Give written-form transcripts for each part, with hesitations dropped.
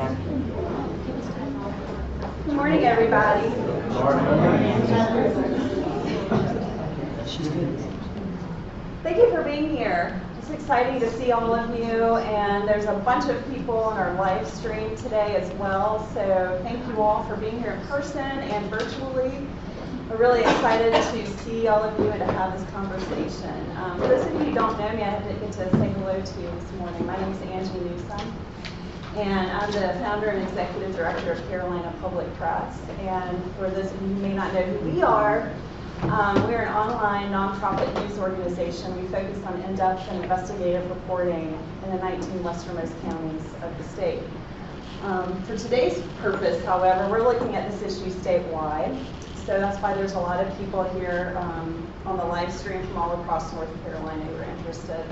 Good morning, everybody. Thank you for being here. It's exciting to see all of you, and there's a bunch of people on our live stream today as well, so thank you all for being here in person and virtually. We're really excited to see all of you and to have this conversation. For those of you who don't know me, I didn't get to say hello to you this morning. My name is Angie Newsom, and I'm the founder and executive director of Carolina Public Press. And for those of you who may not know who we are, we're an online nonprofit news organization. We focus on in-depth and investigative reporting in the 19 westernmost counties of the state. For today's purpose, however, we're looking at this issue statewide. So that's why there's a lot of people here on the live stream from all across North Carolina who are interested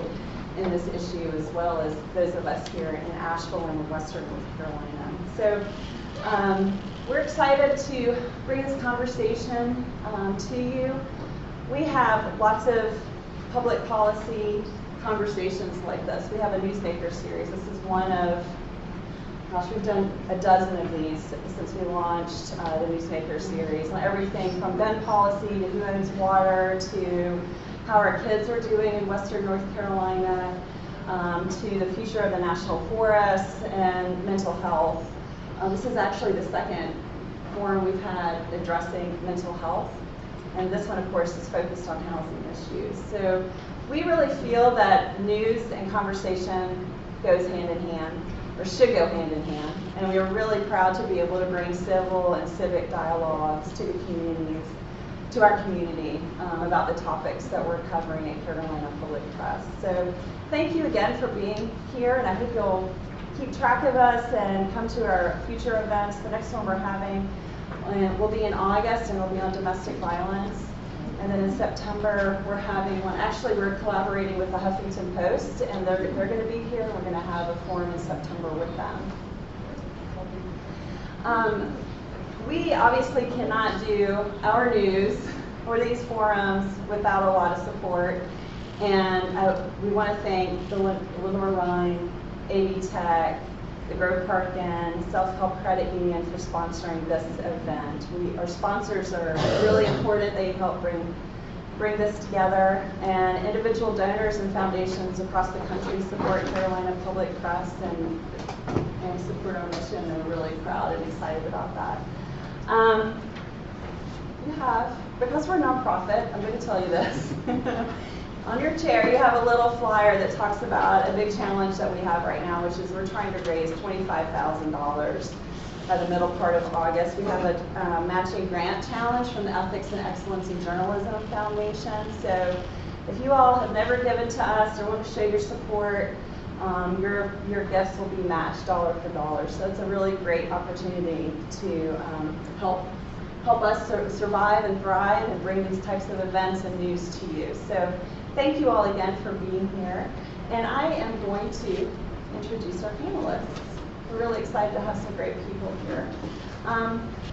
in this issue, as well as those of us here in Asheville and western North Carolina. So we're excited to bring this conversation to you. We have lots of public policy conversations like this. We have a newsmaker series. This is one of, gosh, we've done a dozen of these since we launched the newsmaker series. On everything from gun policy to who owns water to how our kids are doing in western North Carolina, to the future of the national forests and mental health. This is actually the second forum we've had addressing mental health, and this one, of course, is focused on housing issues. So we really feel that news and conversation goes hand in hand, or should go hand in hand, and we are really proud to be able to bring civil and civic dialogues to the communities, to our community, about the topics that we're covering at Carolina Public Press. So thank you again for being here, and I hope you'll keep track of us and come to our future events. The next one we're having will be in August, and it'll be on domestic violence. And then in September, we're having one. Actually, we're collaborating with the Huffington Post, and they're going to be here. We're going to have a forum in September with them. We obviously cannot do our news or these forums without a lot of support. And we want to thank the Lenoir-Rhyne, AV Tech, the Grove Park Inn, Self-Help Credit Union for sponsoring this event. Our sponsors are really important. They help bring this together, and individual donors and foundations across the country support Carolina Public Press and support our mission, and we're really proud and excited about that. Because we're a nonprofit, I'm going to tell you this. On your chair, you have a little flyer that talks about a big challenge that we have right now, which is we're trying to raise $25,000 by the middle part of August. We have a matching grant challenge from the Ethics and Excellence in Journalism Foundation. So if you all have never given to us or want to show your support, your gifts will be matched dollar for dollar. So it's a really great opportunity to help us survive and thrive and bring these types of events and news to you. So thank you all again for being here. And I am going to introduce our panelists. We're really excited to have some great people here.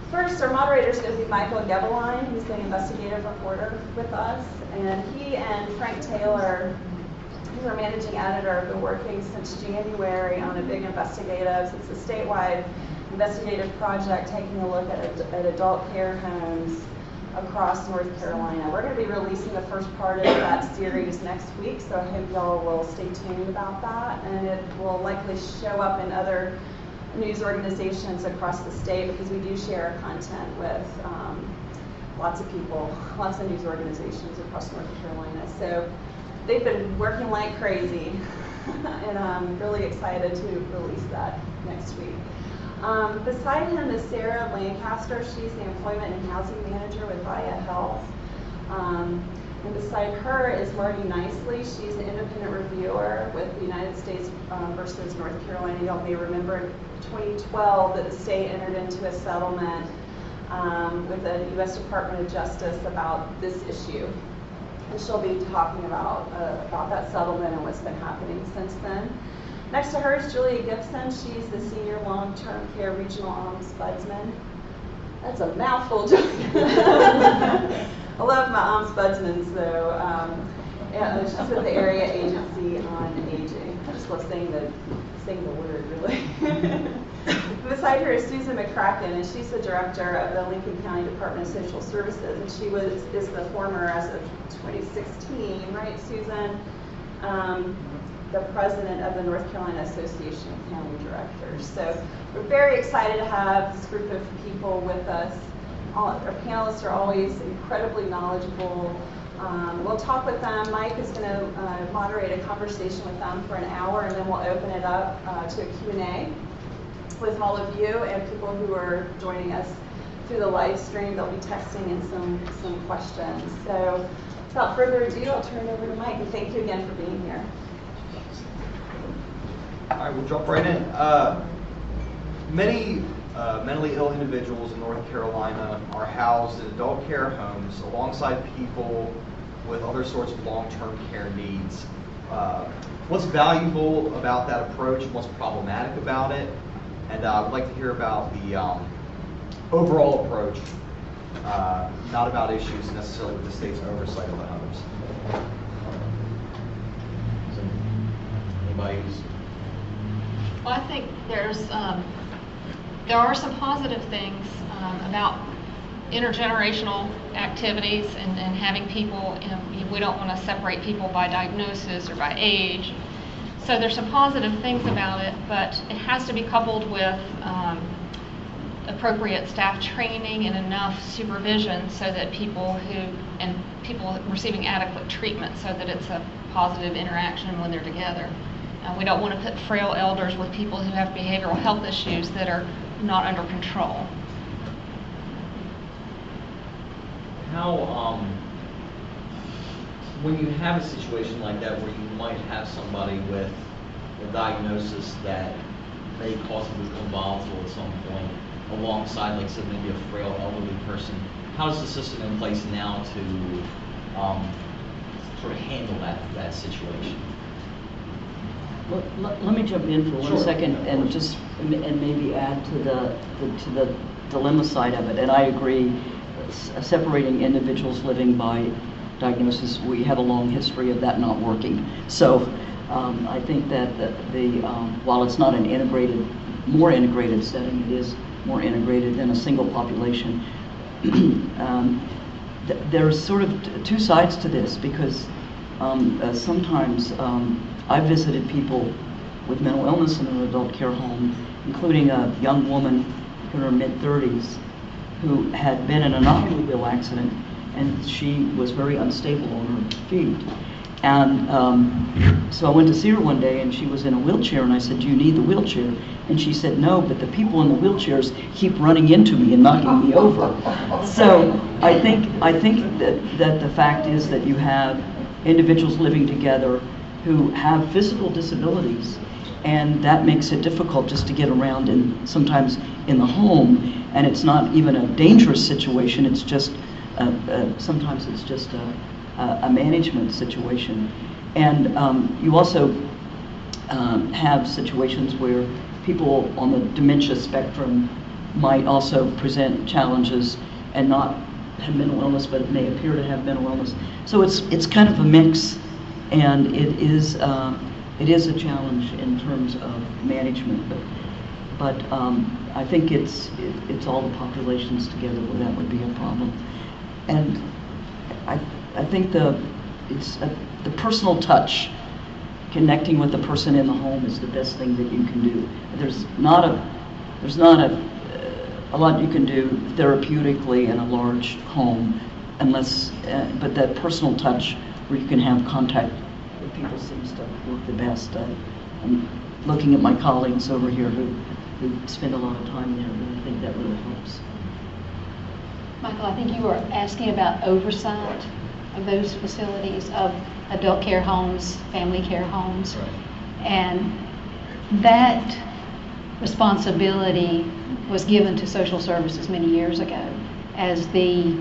First, our moderator is going to be Michael Gebeline. He's the investigative reporter with us. And he and Frank Taylor, who's our managing editor, have been working since January on a big investigative. It's a statewide investigative project taking a look at adult care homes across North Carolina. We're going to be releasing the first part of that series next week, so I hope y'all will stay tuned about that. And it will likely show up in other news organizations across the state, because we do share our content with lots of people, lots of news organizations across North Carolina. So they've been working like crazy, and I'm really excited to release that next week. Beside him is Sarah Lancaster. She's the Employment and Housing Manager with Vaya Health. And beside her is Marti Knisley. She's an independent reviewer with the United States versus North Carolina. Y'all may remember in 2012 that the state entered into a settlement with the U.S. Department of Justice about this issue. And she'll be talking about that settlement and what's been happening since then. Next to her is Julia Gibson. She's the Senior Long-Term Care Regional Ombudsman. That's a mouthful, Julia. I love my ombudsman, so she's with the Area Agency on Aging. I just love saying the word, really. Beside her is Susan McCracken, and she's the director of the Lincoln County Department of Social Services, and she is the former, as of 2016, right, Susan, the president of the North Carolina Association of County Directors. So we're very excited to have this group of people with us. Our panelists are always incredibly knowledgeable. We'll talk with them. Mike is going to moderate a conversation with them for an hour, and then we'll open it up to a Q&A with all of you and people who are joining us through the live stream. They'll be texting in some questions. So without further ado, I'll turn it over to Mike, and thank you again for being here. All right, we'll jump right in. Many mentally ill individuals in North Carolina are housed in adult care homes alongside people with other sorts of long-term care needs. What's valuable about that approach and what's problematic about it? And I would like to hear about the overall approach, not about issues necessarily with the state's oversight of the homes. So, anybody who's... Well, I think there are some positive things about intergenerational activities and having people, we don't want to separate people by diagnosis or by age. So there's some positive things about it, but it has to be coupled with appropriate staff training and enough supervision so that people receiving adequate treatment so that it's a positive interaction when they're together. We don't want to put frail elders with people who have behavioral health issues that are not under control. How, when you have a situation like that where you might have somebody with a diagnosis that may cause them to become volatile at some point, alongside, like I said, maybe a frail elderly person, how is the system in place now to sort of handle that situation? Well, let me jump in for one second and just maybe add to the dilemma side of it. And I agree, separating individuals living by diagnosis, we have a long history of that not working. So I think that while it's not an more integrated setting, it is more integrated than a single population. There's sort of two sides to this, because sometimes I've visited people with mental illness in an adult care home, including a young woman in her mid-30s who had been in an automobile accident, and she was very unstable on her feet. And so I went to see her one day, and she was in a wheelchair, and I said, "Do you need the wheelchair?" And she said, "No, but the people in the wheelchairs keep running into me and knocking me over." So I think that the fact is that you have individuals living together who have physical disabilities, and that makes it difficult just to get around, and sometimes in the home, and it's not even a dangerous situation, it's just sometimes it's just a management situation. And you also have situations where people on the dementia spectrum might also present challenges and not have mental illness, but it may appear to have mental illness. So it's kind of a mix, and it is a challenge in terms of management. But I think it's all the populations together where that would be a problem. And I think the personal touch, connecting with the person in the home, is the best thing that you can do. There's not a lot you can do therapeutically in a large home, unless but that personal touch where you can have contact with people seems to work the best. I'm looking at my colleagues over here who spend a lot of time there, and I think that really helps. Michael, I think you were asking about oversight of those facilities, of adult care homes, family care homes. Right. And that responsibility was given to social services many years ago as the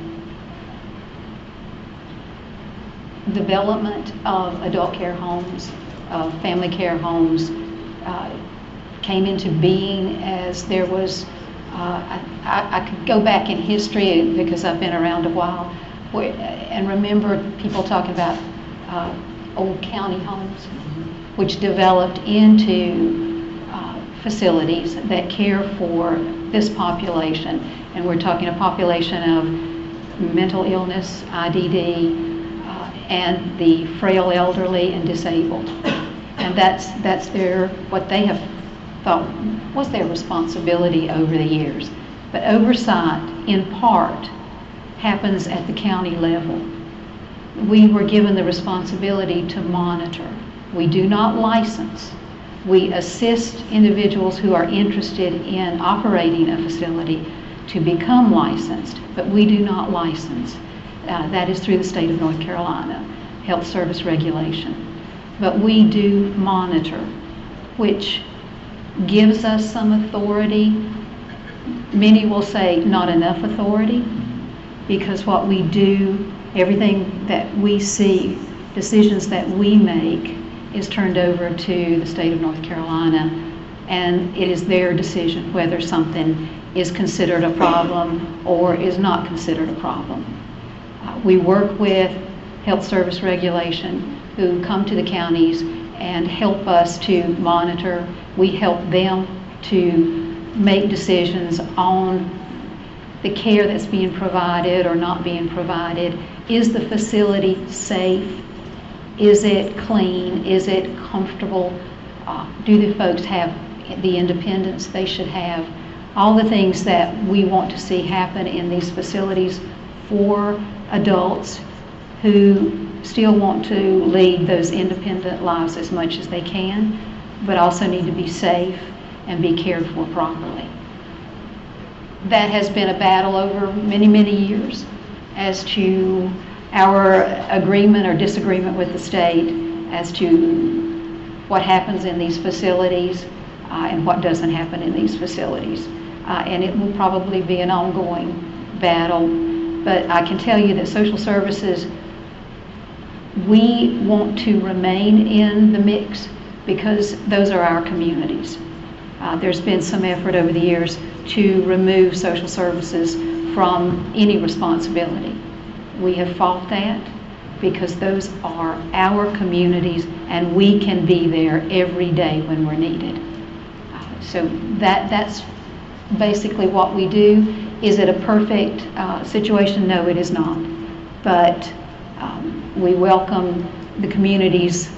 development of adult care homes, of family care homes, came into being, as there was, I could go back in history because I've been around a while, and remember people talking about old county homes, which developed into facilities that care for this population. And we're talking a population of mental illness, IDD, and the frail elderly and disabled. And that's what they have thought was their responsibility over the years. But oversight, in part, happens at the county level. We were given the responsibility to monitor. We do not license. We assist individuals who are interested in operating a facility to become licensed, but we do not license. That is through the state of North Carolina Health Service Regulation. But we do monitor, which gives us some authority. Many will say not enough authority, because what we do, everything that we see, decisions that we make, is turned over to the state of North Carolina, and it is their decision whether something is considered a problem or is not considered a problem. We work with Health Service Regulation, who come to the counties and help us to monitor. We help them to make decisions on the care that's being provided or not being provided. Is the facility safe? Is it clean? Is it comfortable? Do the folks have the independence they should have? All the things that we want to see happen in these facilities for adults who still want to lead those independent lives as much as they can, but also need to be safe and be cared for properly. That has been a battle over many, many years as to our agreement or disagreement with the state as to what happens in these facilities and what doesn't happen in these facilities. And it will probably be an ongoing battle, but I can tell you that social services, we want to remain in the mix because those are our communities. There's been some effort over the years to remove social services from any responsibility. We have fought that because those are our communities and we can be there every day when we're needed. So that's basically what we do. Is it a perfect situation? No, it is not. But we welcome the community's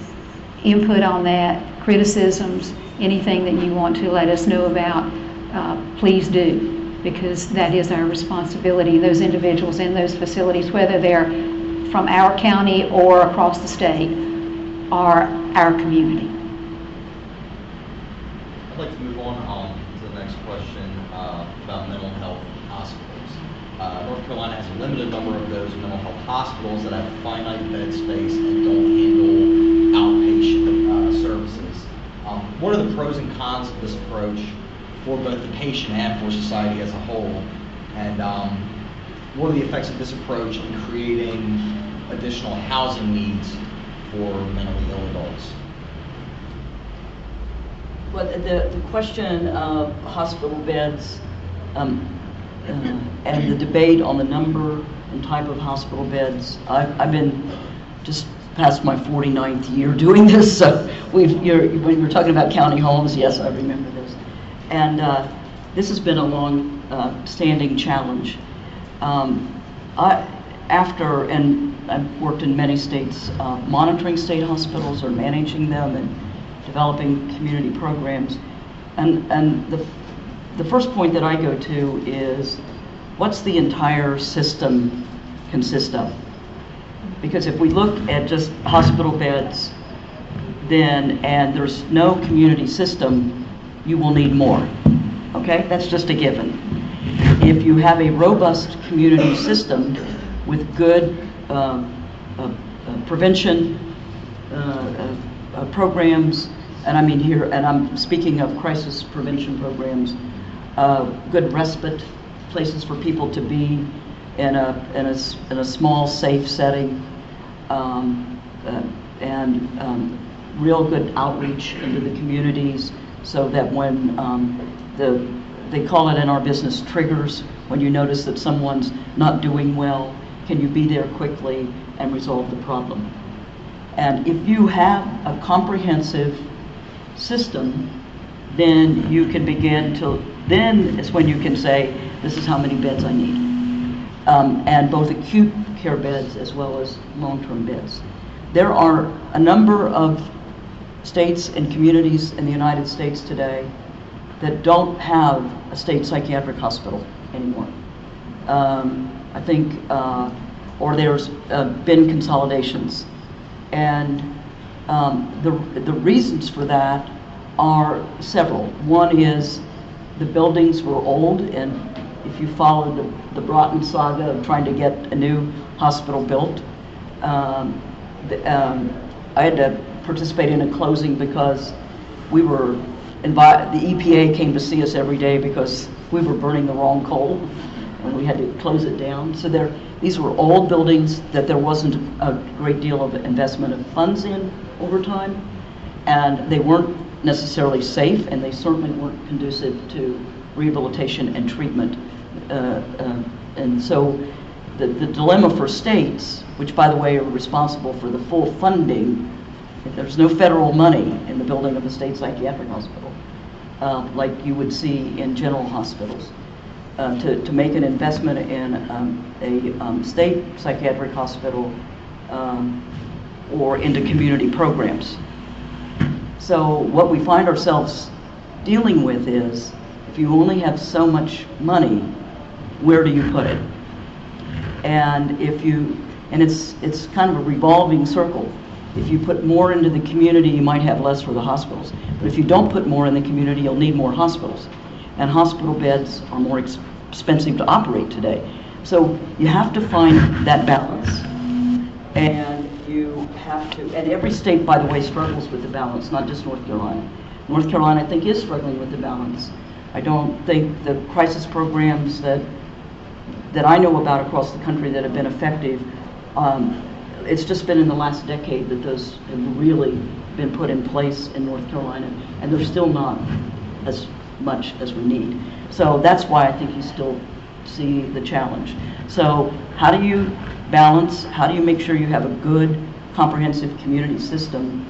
input on that, criticisms, anything that you want to let us know about, please do, because that is our responsibility. Those individuals in those facilities, whether they're from our county or across the state, are our community. I'd like to move on to the next question about mental health hospitals. North Carolina has a limited number of those mental health hospitals that have finite bed space and don't handle outpatient services. What are the pros and cons of this approach for both the patient and for society as a whole? And what are the effects of this approach in creating additional housing needs for mentally ill adults? Well, the question of hospital beds and the debate on the number and type of hospital beds, I've been just past my 49th year doing this, so when we're talking about county homes, yes, I remember this. And this has been a long standing challenge. I've worked in many states monitoring state hospitals or managing them and developing community programs. And the first point that I go to is, what's the entire system consist of? Because if we look at just hospital beds, and there's no community system, you will need more. Okay, that's just a given. If you have a robust community system with good prevention programs, and I mean here, and I'm speaking of crisis prevention programs, good respite places for people to be in a small, safe setting, and real good outreach into the communities, so that when they call it in our business triggers, when you notice that someone's not doing well, can you be there quickly and resolve the problem? And if you have a comprehensive system then you can begin to, then is when you can say, this is how many beds I need. And both acute care beds as well as long-term beds. There are a number of states and communities in the United States today that don't have a state psychiatric hospital anymore. I think, or there's been consolidations. And the reasons for that are several. One is the buildings were old, and if you followed the Broughton saga of trying to get a new hospital built, I had to participate in a closing because we were the EPA came to see us every day because we were burning the wrong coal, and we had to close it down. So these were old buildings that there wasn't a great deal of investment of funds in over time, and they weren't necessarily safe, and they certainly weren't conducive to rehabilitation and treatment. And so the dilemma for states, which by the way are responsible for the full funding, if there's no federal money in the building of a state psychiatric hospital, like you would see in general hospitals, to make an investment in a state psychiatric hospital or into community programs. So what we find ourselves dealing with is, if you only have so much money, where do you put it? And it's kind of a revolving circle. If you put more into the community, you might have less for the hospitals. But if you don't put more in the community, you'll need more hospitals. And hospital beds are more expensive to operate today. So you have to find that balance. And you have to, and every state, by the way, struggles with the balance, not just North Carolina. North Carolina, I think, is struggling with the balance. I don't think the crisis programs that I know about across the country that have been effective, it's just been in the last decade that those have really been put in place in North Carolina, and they're still not as much as we need. So that's why I think you still see the challenge. So how do you balance? How do you make sure you have a good, comprehensive community system?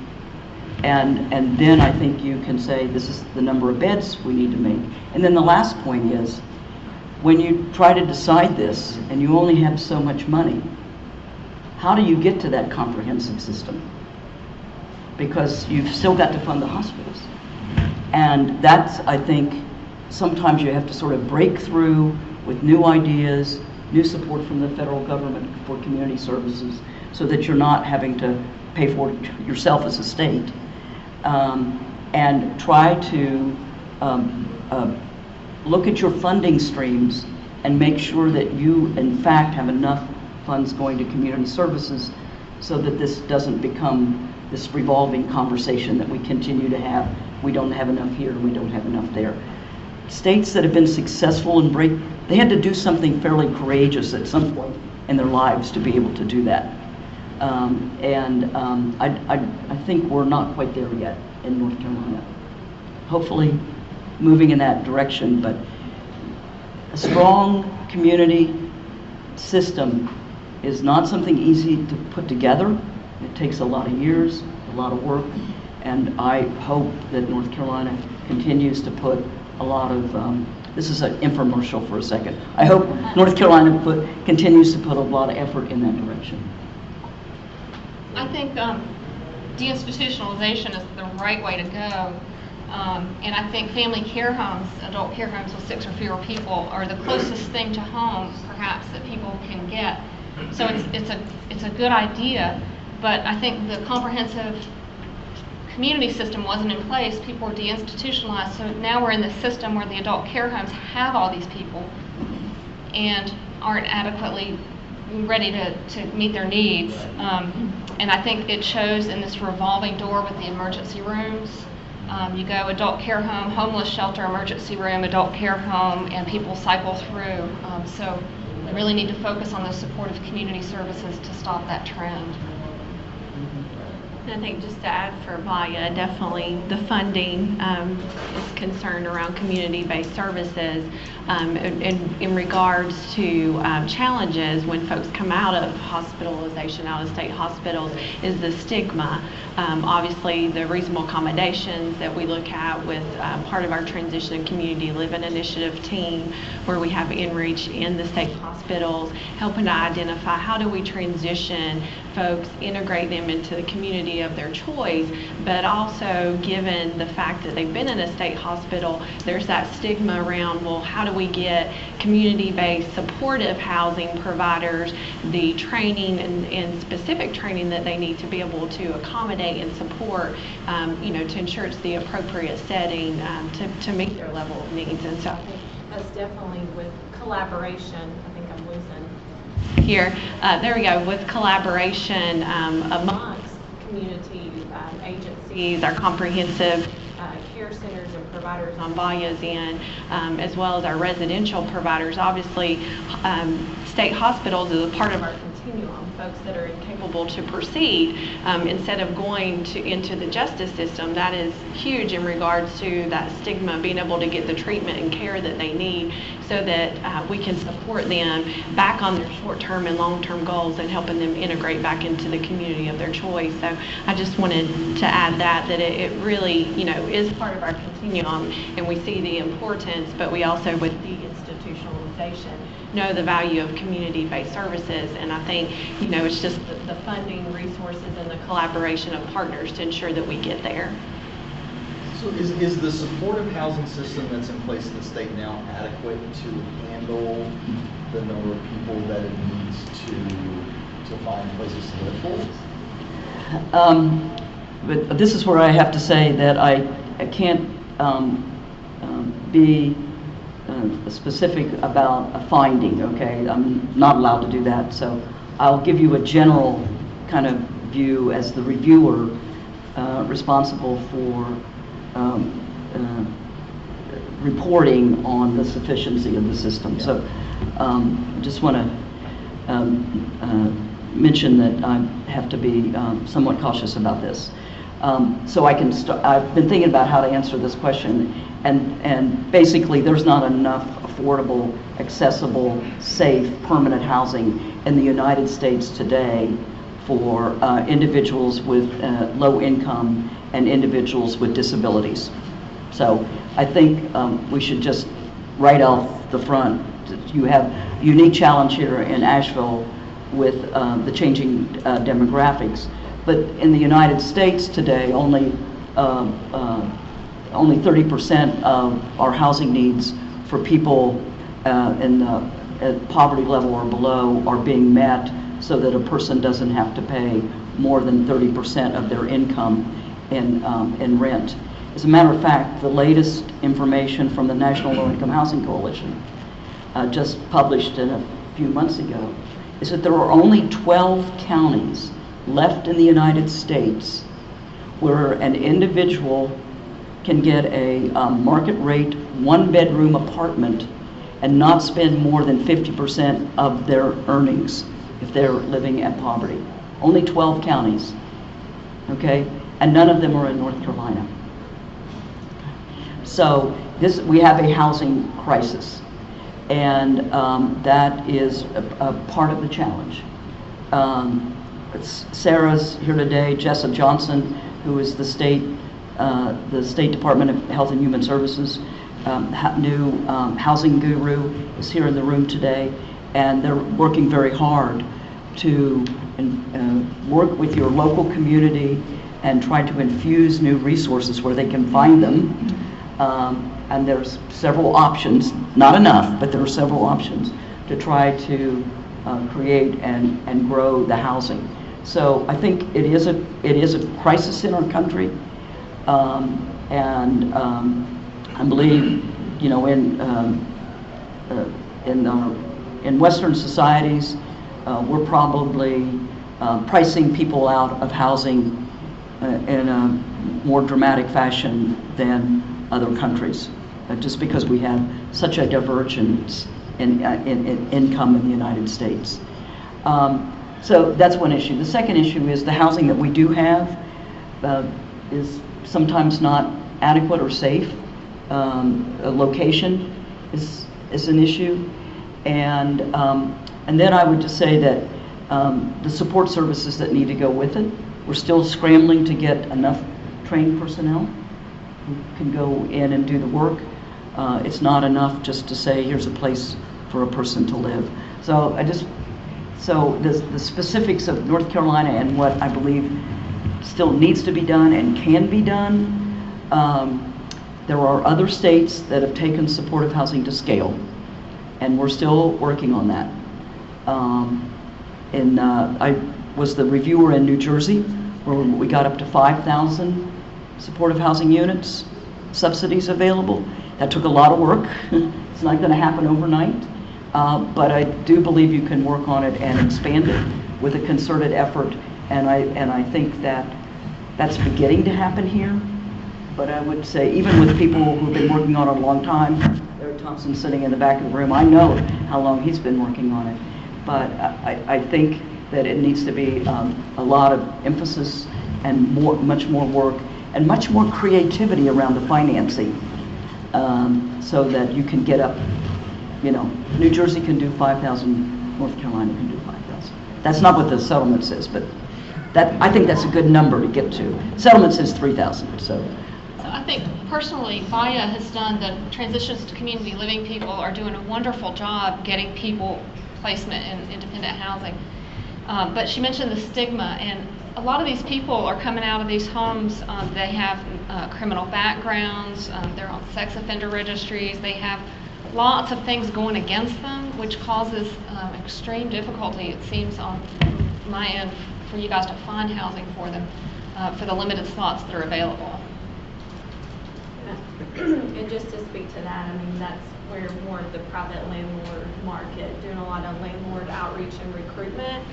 And then I think you can say this is the number of beds we need to make. And then the last point is, when you try to decide this and you only have so much money, how do you get to that comprehensive system? Because you've still got to fund the hospitals. And that's, I think, sometimes you have to sort of break through with new ideas, new support from the federal government for community services, so that you're not having to pay for it yourself as a state. And try to look at your funding streams and make sure that you, in fact, have enough funds going to community services so that this doesn't become this revolving conversation that we continue to have. We don't have enough here, we don't have enough there. States that have been successful in they had to do something fairly courageous at some point in their lives to be able to do that. I think we're not quite there yet in North Carolina. Hopefully moving in that direction, but a strong community system is not something easy to put together. It takes a lot of years, a lot of work, and I hope that North Carolina continues to put a lot of, this is an infomercial for a second. I hope North Carolina continues to put a lot of effort in that direction. I think deinstitutionalization is the right way to go. And I think family care homes, adult care homes with 6 or fewer people, are the closest thing to home, perhaps, that people can get. So it's a good idea, but I think the comprehensive community system wasn't in place. People were deinstitutionalized, so now we're in this system where the adult care homes have all these people and aren't adequately ready to meet their needs. And I think it shows in this revolving door with the emergency rooms. You go adult care home, homeless shelter, emergency room, adult care home, and people cycle through. So we really need to focus on those supportive community services to stop that trend. And I think just to add for Vaya, definitely the funding is concerned around community-based services. In regards to challenges when folks come out of hospitalization, out of state hospitals, is the stigma. Obviously, the reasonable accommodations that we look at with part of our Transition and Community Living Initiative team, where we have in-reach in the state hospitals, helping to identify how do we transition folks, integrate them into the community of their choice, but also given the fact that they've been in a state hospital, there's that stigma around, well, how do we get community-based supportive housing providers the training and specific training that they need to be able to accommodate and support, to ensure it's the appropriate setting to meet their level of needs. And so I think that's definitely with collaboration. I think I'm losing here. There we go. With collaboration amongst community agencies, our comprehensive care centers and providers on Vaya's end, as well as our residential providers. Obviously, state hospitals is a part of our continuum. Folks that are incapable to proceed, instead of going into the justice system, that is huge in regards to that stigma, being able to get the treatment and care that they need so that we can support them back on their short-term and long-term goals and helping them integrate back into the community of their choice. So I just wanted to add that it really, is part of our continuum, and we see the importance, but we also, with deinstitutionalization, know the value of community-based services. And I think, it's just the funding, resources, and the collaboration of partners to ensure that we get there. So is the supportive housing system that's in place in the state now adequate to handle the number of people that it needs to find places to live for? But this is where I have to say that I can't be specific about a finding, okay? I'm not allowed to do that. So I'll give you a general kind of view as the reviewer responsible for reporting on the sufficiency of the system. Yeah. So just want to mention that I have to be somewhat cautious about this. So I've been thinking about how to answer this question, and basically there's not enough affordable, accessible, safe, permanent housing in the United States today for individuals with low income and individuals with disabilities. So I think we should just right off the front, you have a unique challenge here in Asheville with the changing demographics. But in the United States today, only 30% of our housing needs for people at poverty level or below are being met, so that a person doesn't have to pay more than 30% of their income in rent. As a matter of fact, the latest information from the National Low-Income Housing Coalition, just published a few months ago, is that there are only 12 counties left in the United States where an individual can get a market rate one-bedroom apartment and not spend more than 50% of their earnings if they're living at poverty. Only 12 counties, okay? And none of them are in North Carolina. So we have a housing crisis, and that is a part of the challenge. Sarah's here today. Jessa Johnson, who is the State Department of Health and Human Services new housing guru, is here in the room today, and they're working very hard to work with your local community and try to infuse new resources where they can find them. And there's several options, not enough, but there are several options to try to create and grow the housing. So I think it is a crisis in our country, and I believe, in Western societies, we're probably pricing people out of housing in a more dramatic fashion than other countries, just because we have such a divergence in income in the United States. So that's one issue. The second issue is the housing that we do have. is sometimes not adequate or safe. A location is an issue, and then I would just say that the support services that need to go with it. We're still scrambling to get enough trained personnel who can go in and do the work. It's not enough just to say here's a place for a person to live. So the specifics of North Carolina and what I believe still needs to be done and can be done. There are other states that have taken supportive housing to scale, and we're still working on that. I was the reviewer in New Jersey, where we got up to 5,000 supportive housing units, subsidies available. That took a lot of work. It's not going to happen overnight, but I do believe you can work on it and expand it with a concerted effort, and I think that that's beginning to happen here. But I would say, even with people who've been working on it a long time, Larry Thompson sitting in the back of the room, I know how long he's been working on it. But I think that it needs to be a lot of emphasis and much more work and much more creativity around the financing, so that you can get up, New Jersey can do 5,000, North Carolina can do 5,000. That's not what the settlement says, but I think that's a good number to get to. Settlement says 3,000, so. I think personally, Vaya has done, the transitions to community living people are doing a wonderful job getting people placement in independent housing. But she mentioned the stigma, and a lot of these people are coming out of these homes. They have criminal backgrounds, they're on sex offender registries, they have lots of things going against them, which causes extreme difficulty, it seems, on my end, for you guys to find housing for them, for the limited slots that are available. And just to speak to that, I mean, that's where more of the private landlord market, doing a lot of landlord outreach and recruitment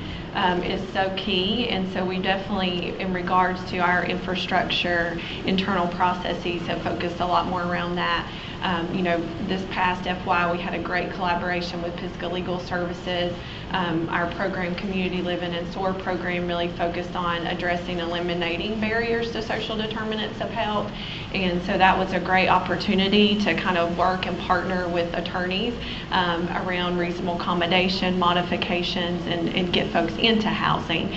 is so key. And so we definitely, in regards to our infrastructure, internal processes, have focused a lot more around that. This past FY, we had a great collaboration with Pisgah Legal Services. Our program, Community Living and SOAR program, really focused on addressing eliminating barriers to social determinants of health. And so that was a great opportunity to kind of work and partner with attorneys around reasonable accommodation, modifications, and get folks into housing.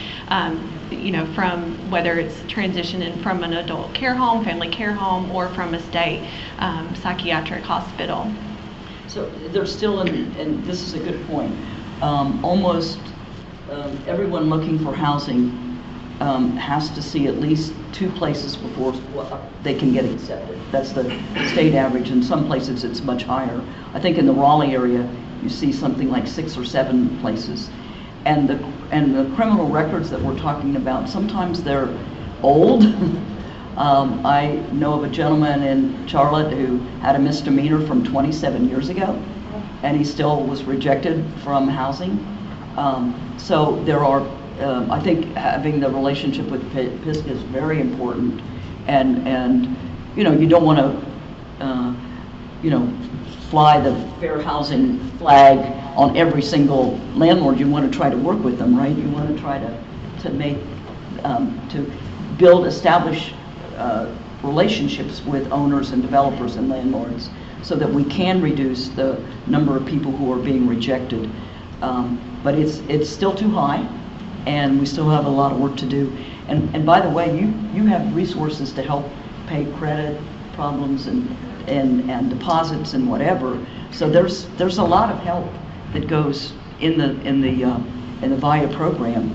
From whether it's transitioning from an adult care home, family care home, or from a state psychiatric hospital. So there's still, and this is a good point, almost everyone looking for housing has to see at least 2 places before they can get accepted. That's the state average. In some places it's much higher. I think in the Raleigh area you see something like 6 or 7 places. And the criminal records that we're talking about, sometimes they're old. I know of a gentleman in Charlotte who had a misdemeanor from 27 years ago, and he still was rejected from housing. So there are, I think having the relationship with Pisgah is very important, and you don't want to, fly the fair housing flag on every single landlord. You want to try to work with them, right? You want to try to make, to establish relationships with owners and developers and landlords so that we can reduce the number of people who are being rejected. But it's still too high, and we still have a lot of work to do. And by the way, you have resources to help pay credit problems and deposits and whatever. So there's a lot of help that goes in the Vaya program,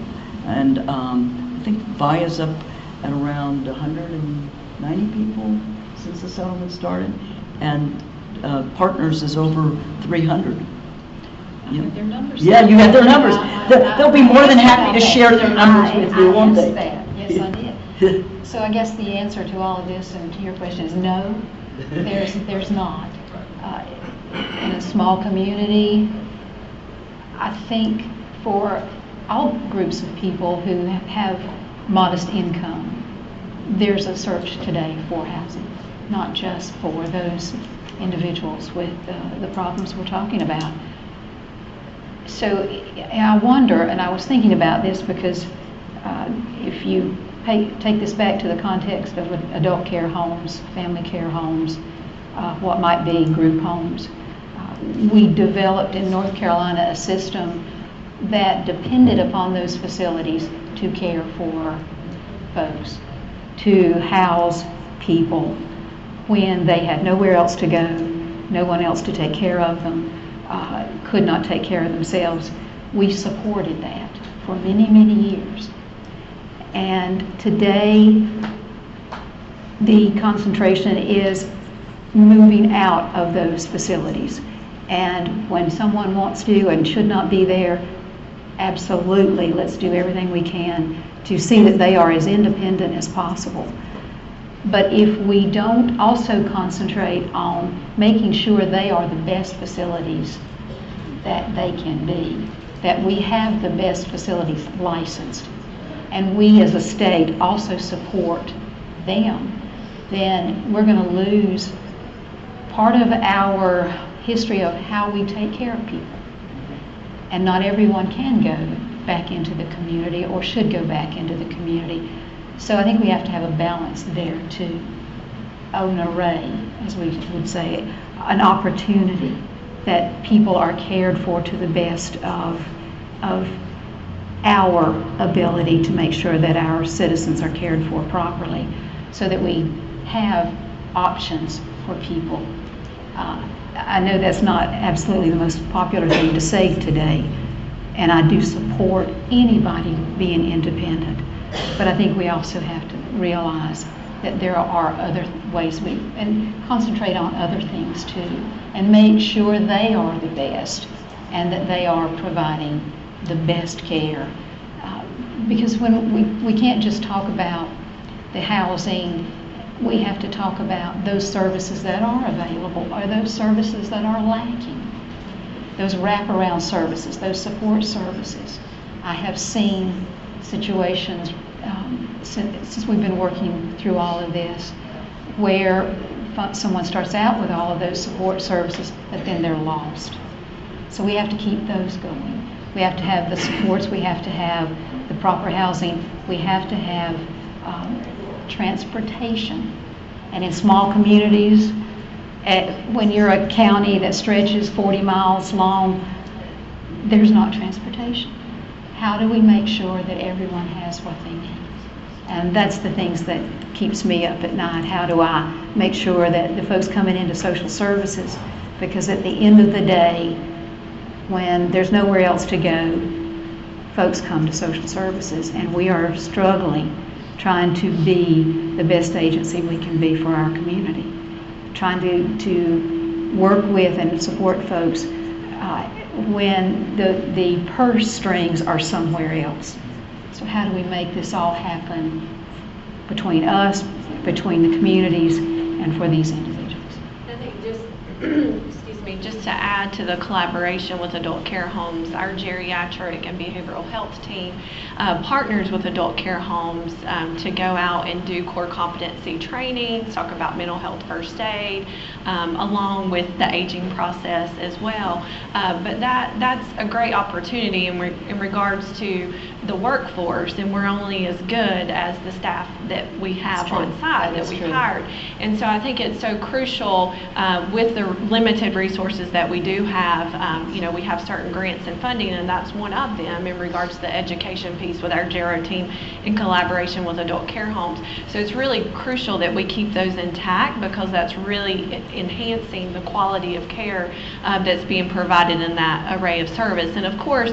and I think Vaya's up at around 190 people since the settlement started, and Partners is over 300. Their numbers. Yeah, you have their numbers. They'll be more than happy to share their numbers with you, won't they? Yes, I did. So I guess the answer to all of this and to your question is no. There's not. In a small community, I think for all groups of people who have modest income, there's a search today for housing, not just for those individuals with the problems we're talking about. So I wonder, and I was thinking about this because if you take this back to the context of adult care homes, family care homes, what might be group homes. We developed in North Carolina a system that depended upon those facilities to care for folks, to house people when they had nowhere else to go, no one else to take care of them, could not take care of themselves. We supported that for many, many years. And today, the concentration is moving out of those facilities. And when someone wants to and should not be there, absolutely, let's do everything we can to see that they are as independent as possible. But if we don't also concentrate on making sure they are the best facilities that they can be, that we have the best facilities licensed, and we as a state also support them, then we're going to lose part of our history of how we take care of people. And not everyone can go back into the community or should go back into the community. So I think we have to have a balance there too. An array, as we would say, an opportunity that people are cared for to the best of our ability to make sure that our citizens are cared for properly, so that we have options for people. I know that's not absolutely the most popular thing to say today, and I do support anybody being independent, but I think we also have to realize that there are other ways and concentrate on other things too, and make sure they are the best and that they are providing the best care. Because when we can't just talk about the housing, we have to talk about those services that are available, or those services that are lacking, those wraparound services, those support services. I have seen situations since we've been working through all of this where someone starts out with all of those support services, but then they're lost. So we have to keep those going. We have to have the supports, we have to have the proper housing, we have to have transportation. And in small communities, when you're a county that stretches 40 miles long, there's not transportation. How do we make sure that everyone has what they need? And that's the things that keeps me up at night. How do I make sure that the folks coming into social services, because at the end of the day, when there's nowhere else to go, folks come to social services, and we are struggling trying to be the best agency we can be for our community, trying to work with and support folks when the purse strings are somewhere else. So how do we make this all happen between us, between the communities, and for these individuals? I think just, excuse me, just to add to the collaboration with adult care homes, our geriatric and behavioral health team partners with adult care homes to go out and do core competency training, talk about mental health first aid, along with the aging process as well. But that's a great opportunity in regards to the workforce, and we're only as good as the staff that we have on site, that we've hired. And so I think it's so crucial with the limited resources that we do have. We have certain grants and funding, and that's one of them in regards to the education piece with our GERO team in collaboration with adult care homes. So it's really crucial that we keep those intact, because that's really enhancing the quality of care that's being provided in that array of service. And of course,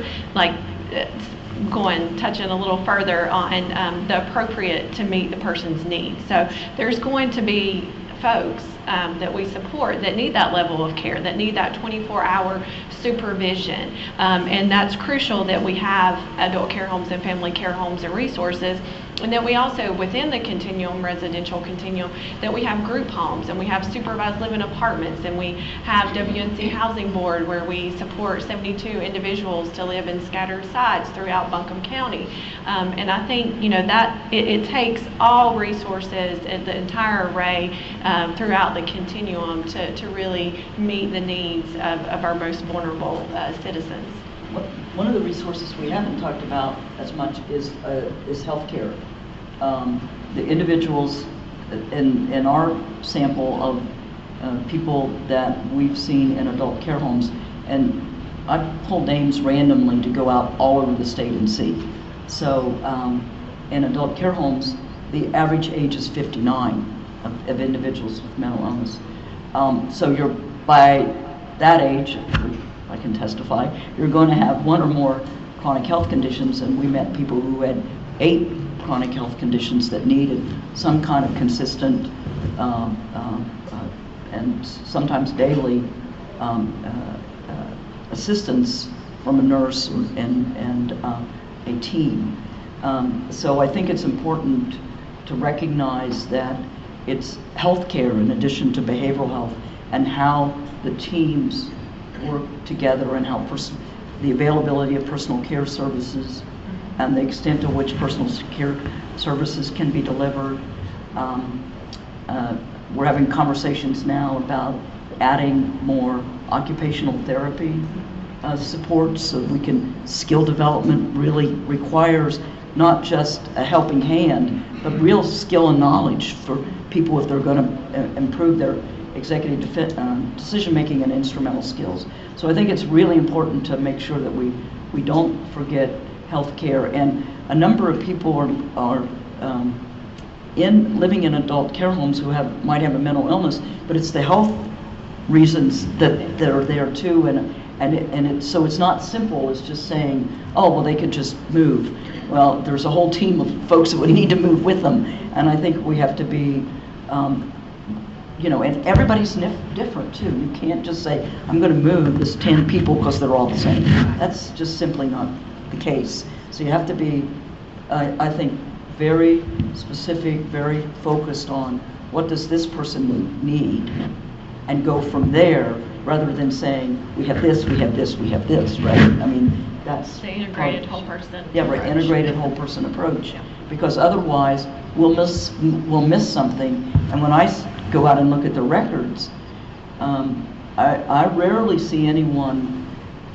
touching a little further on the appropriate to meet the person's needs. So there's going to be folks that we support that need that level of care, that need that 24-hour supervision. And that's crucial that we have adult care homes and family care homes and resources. And that we also, within the continuum, residential continuum, that we have group homes, and we have supervised living apartments, and we have WNC Housing Board, where we support 72 individuals to live in scattered sites throughout Buncombe County. And I think, that it takes all resources and the entire array throughout the continuum to really meet the needs of our most vulnerable citizens. One of the resources we haven't talked about as much is healthcare. the individuals in our sample of people that we've seen in adult care homes, and I pulled names randomly to go out all over the state and see. So in adult care homes, the average age is 59 of individuals with mental illness. So you're, by that age, I can testify, you're going to have one or more chronic health conditions, and we met people who had 8 chronic health conditions that needed some kind of consistent and sometimes daily assistance from a nurse and a team. So I think it's important to recognize that it's healthcare in addition to behavioral health, and how the teams work together, and how the availability of personal care services and the extent to which personal care services can be delivered. We're having conversations now about adding more occupational therapy support, so we can, skill development really requires not just a helping hand, but real skill and knowledge for people if they're going to improve their executive decision-making and instrumental skills. So I think it's really important to make sure that we don't forget healthcare. And a number of people are living in adult care homes who might have a mental illness, but it's the health reasons that are there too. So it's not simple as just saying, oh, well, they could just move. Well, there's a whole team of folks that would need to move with them. And I think we have to be, and everybody's different too. You can't just say, I'm going to move this 10 people because they're all the same. That's just simply not the case. So you have to be, I think, very specific, very focused on what does this person need, and go from there, rather than saying, we have this, we have this, we have this, right? I mean, that's the integrated whole person. Yeah, right, integrated whole person approach. Yeah. Because otherwise, we'll miss something. And when I go out and look at the records, I rarely see anyone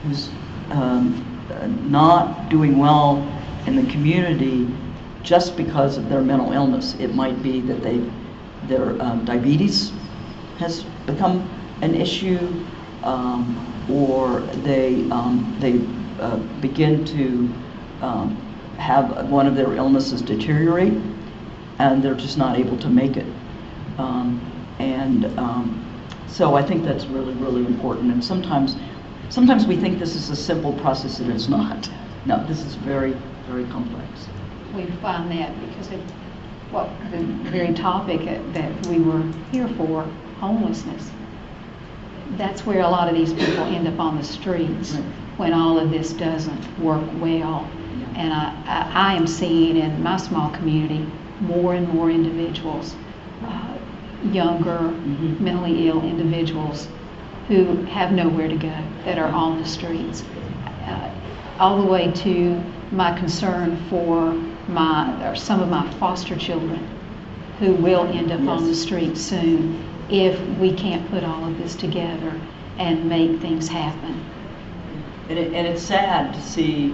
who's not doing well in the community just because of their mental illness. It might be that their diabetes has become an issue, or they begin to have one of their illnesses deteriorate, and they're just not able to make it. So I think that's really, really important. And sometimes we think this is a simple process, and it's not. No, this is very, very complex. We find that because of the very topic that we were here for, homelessness. That's where a lot of these people end up on the streets, right, when all of this doesn't work well. Yeah. And I am seeing in my small community more and more individuals, younger, mentally ill individuals who have nowhere to go, that are on the streets. All the way to my concern for some of my foster children who will end up on the streets soon if we can't put all of this together and make things happen. And it's sad to see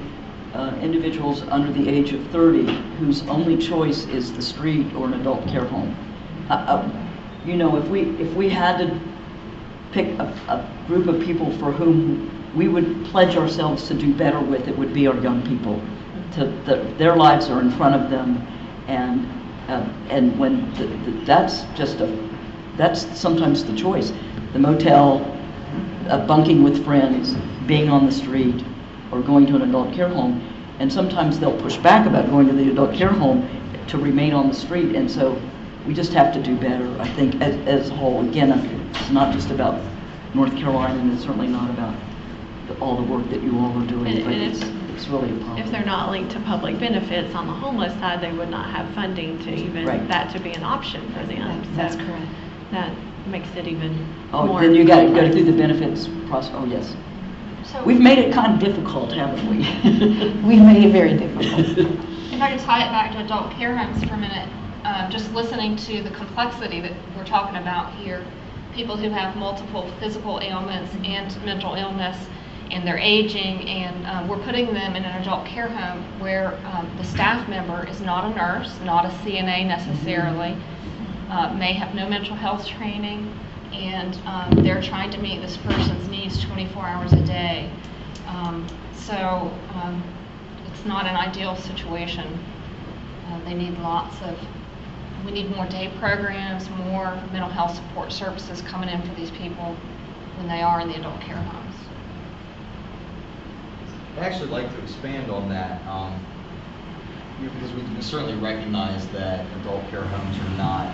individuals under the age of 30 whose only choice is the street or an adult care home. If we had to pick a group of people for whom we would pledge ourselves to do better with, it would be our young people. Their lives are in front of them, and when that's sometimes the choice. The motel, bunking with friends, being on the street, or going to an adult care home. And sometimes they'll push back about going to the adult care home to remain on the street. And so we just have to do better, I think, as a whole. Again, it's not just about North Carolina, and it's certainly not about all the work that you all are doing, but it's really a problem. If they're not linked to public benefits on the homeless side, they would not have funding to even, right, that to be an option for them. That's correct. That makes it even more. Then you got to go through the benefits process. Oh, yes. So we've made it kind of difficult, haven't we? We've made it very difficult. If I could tie it back to adult care homes for a minute, just listening to the complexity that we're talking about here, people who have multiple physical ailments and mental illness, and they're aging, and we're putting them in an adult care home where the staff member is not a nurse, not a CNA necessarily, may have no mental health training, and they're trying to meet this person's needs 24 hours a day. So it's not an ideal situation. They need we need more day programs, more mental health support services coming in for these people when they are in the adult care homes. I'd actually like to expand on that, because we certainly recognize that adult care homes are not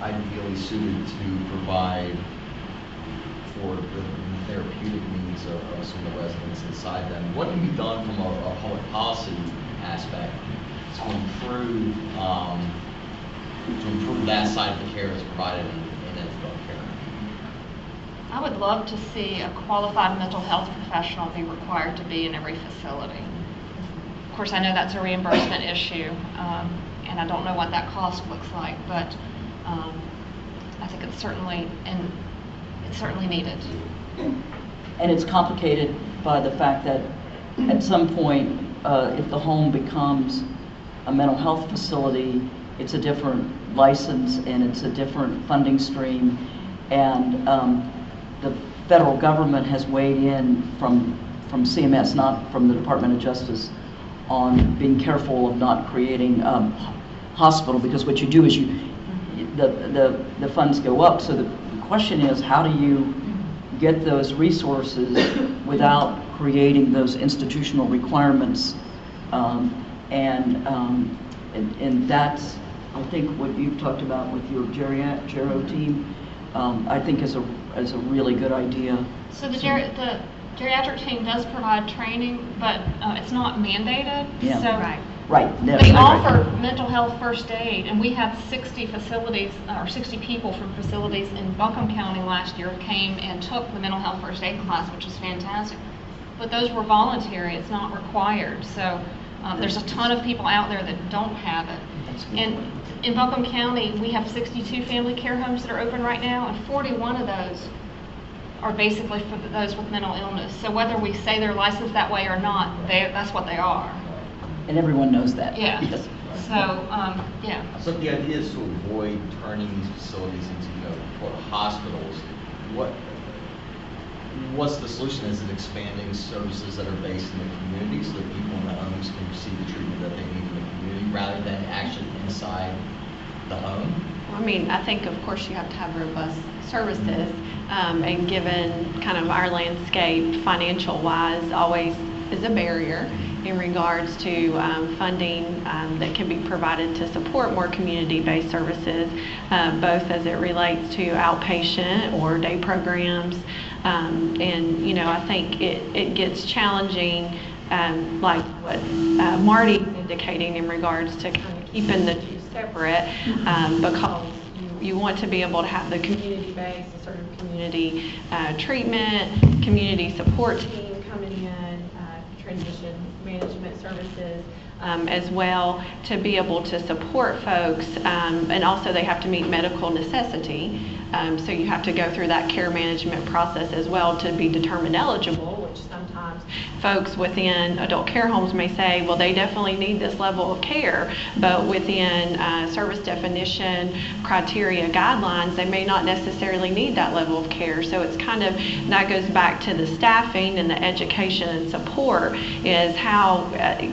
ideally suited to provide for the therapeutic needs of some of the residents inside them. What can be done from a public policy aspect to improve that side of the care that's provided in adult care? I would love to see a qualified mental health professional be required to be in every facility. Of course, I know that's a reimbursement issue, and I don't know what that cost looks like, but I think it's certainly needed. And it's complicated by the fact that at some point, if the home becomes a mental health facility, it's a different license and it's a different funding stream, and the federal government has weighed in from CMS, not from the Department of Justice, on being careful of not creating hospital, because what you do is the funds go up. So the question is, how do you get those resources without creating those institutional requirements? And that's, I think, what you've talked about with your Gero team, I think is a really good idea. So the geriatric team does provide training, but it's not mandated. Yeah. So Right. They offer mental health first aid, and we had 60 facilities, or 60 people from facilities in Buncombe County last year came and took the mental health first aid class, which was fantastic. But those were voluntary, it's not required. So there's a ton of people out there that don't have it. And in Buncombe County, we have 62 family care homes that are open right now, and 41 of those are basically for those with mental illness. So whether we say they're licensed that way or not, that's what they are. And everyone knows that. Yeah. Yes. So, yeah. So the idea is to avoid turning these facilities into, quote, hospitals. What's the solution? Is it expanding services that are based in the community so that people in the homes can receive the treatment that they need in the community rather than actually inside the home? I mean, I think, of course, you have to have robust services, and given kind of our landscape, financial-wise, always is a barrier in regards to funding that can be provided to support more community-based services, both as it relates to outpatient or day programs. And, I think it gets challenging, like what Marty is indicating in regards to kind of keeping the two separate, because you want to be able to have the community-based, sort of community treatment, community support team coming in, transition management services, as well, to be able to support folks, and also they have to meet medical necessity, so you have to go through that care management process as well to be determined eligible, which sometimes folks within adult care homes may say, well, they definitely need this level of care, but within service definition criteria guidelines, they may not necessarily need that level of care. So it's kind of, that goes back to the staffing and the education and support, is how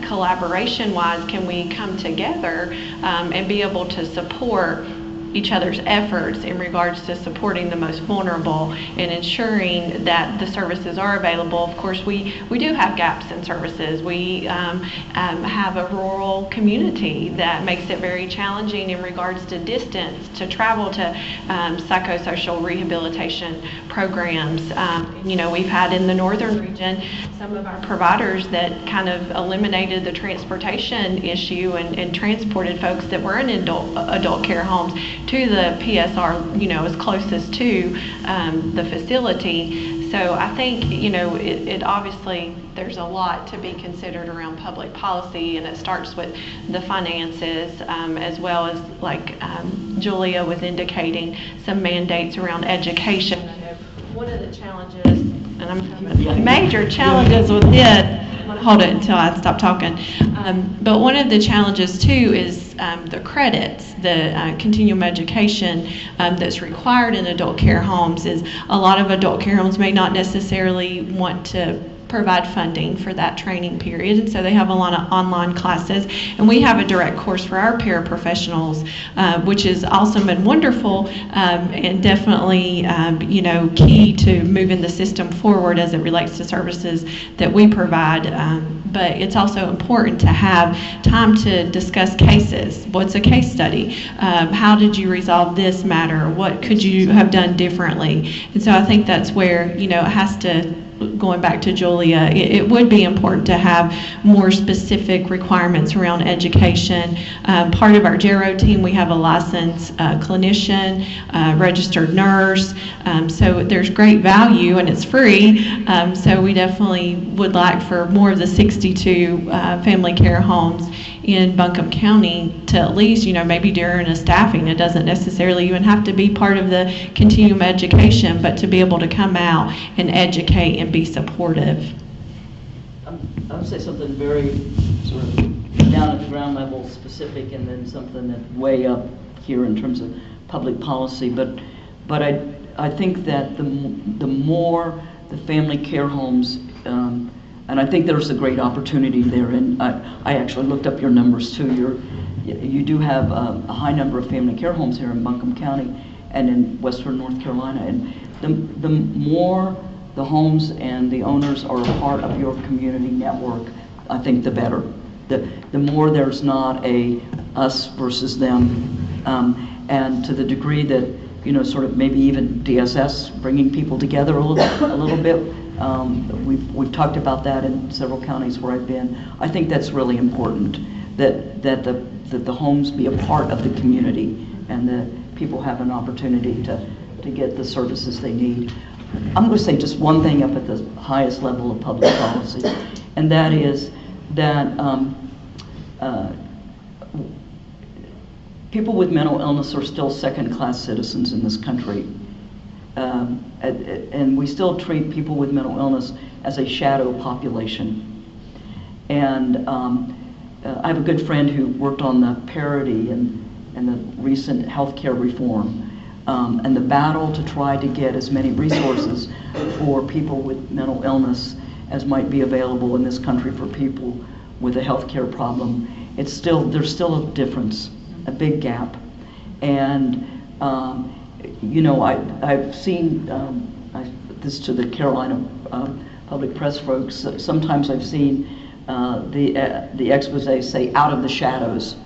collaboration wise can we come together and be able to support each other's efforts in regards to supporting the most vulnerable and ensuring that the services are available. Of course, we do have gaps in services. We have a rural community that makes it very challenging in regards to distance to travel to psychosocial rehabilitation programs. We've had in the northern region some of our providers that kind of eliminated the transportation issue and transported folks that were in adult care homes to the PSR, as closest to the facility. So I think, it obviously, there's a lot to be considered around public policy, and it starts with the finances, as well as, like Julia was indicating, some mandates around education. I know one of the challenges and I'm having major challenges with it. I'm going to hold it until I stop talking. But one of the challenges too is the credits, the continuum education that's required in adult care homes. Is a lot of adult care homes may not necessarily want to provide funding for that training period, and so they have a lot of online classes, and we have a direct course for our paraprofessionals, which has also been wonderful and definitely key to moving the system forward as it relates to services that we provide. But it's also important to have time to discuss cases. What's a case study? How did you resolve this matter? What could you have done differently? And so I think that's where it has to, going back to Julia, it would be important to have more specific requirements around education. Part of our GERO team, we have a licensed clinician, registered nurse, so there's great value and it's free. So we definitely would like for more of the 62 family care homes in Buncombe County to at least, maybe during a staffing, it doesn't necessarily even have to be part of the continuum education, but to be able to come out and educate and be supportive. I would say something very sort of down at the ground level specific, and then something that way up here in terms of public policy. But I think that the more the family care homes, and I think there's a great opportunity there. And I actually looked up your numbers too. You do have a high number of family care homes here in Buncombe County and in Western North Carolina. And the more the homes and the owners are a part of your community network, I think the better. The more there's not a us versus them, and to the degree that sort of maybe even DSS bringing people together a little bit. We've talked about that in several counties where I've been. I think that's really important, that the homes be a part of the community and that people have an opportunity to get the services they need. I'm going to say just one thing up at the highest level of public policy, and that is that people with mental illness are still second-class citizens in this country. And we still treat people with mental illness as a shadow population. And I have a good friend who worked on the parity and the recent healthcare reform, and the battle to try to get as many resources for people with mental illness as might be available in this country for people with a healthcare problem. There's still a difference, a big gap. And I've seen, this to the Carolina Public Press folks, sometimes I've seen the expose say out of the shadows.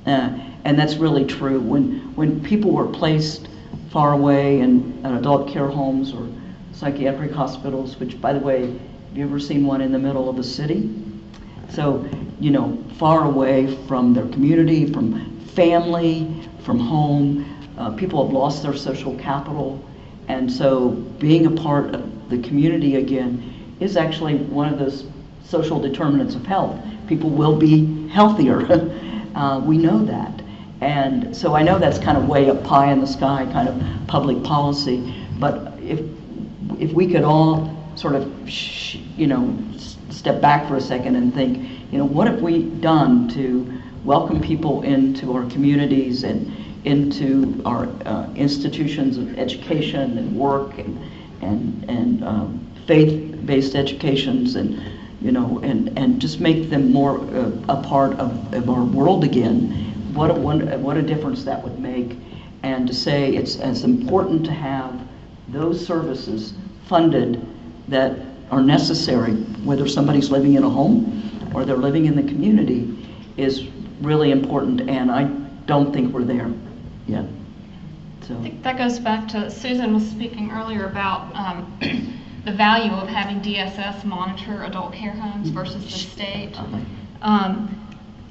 And that's really true. When people were placed far away in adult care homes or psychiatric hospitals, which, by the way, have you ever seen one in the middle of a city? So, far away from their community, from family, from home, people have lost their social capital. And so being a part of the community again is actually one of those social determinants of health. People will be healthier. We know that. And so I know that's kind of way up high in the sky kind of public policy, but if we could all sort of, step back for a second and think, what have we done to welcome people into our communities and into our institutions of education and work and faith-based educations and just make them more a part of our world again. What a difference that would make. And to say it's as important to have those services funded that are necessary, whether somebody's living in a home or they're living in the community, is really important, and I don't think we're there yet. So I think that goes back to, Susan was speaking earlier about the value of having DSS monitor adult care homes versus the state.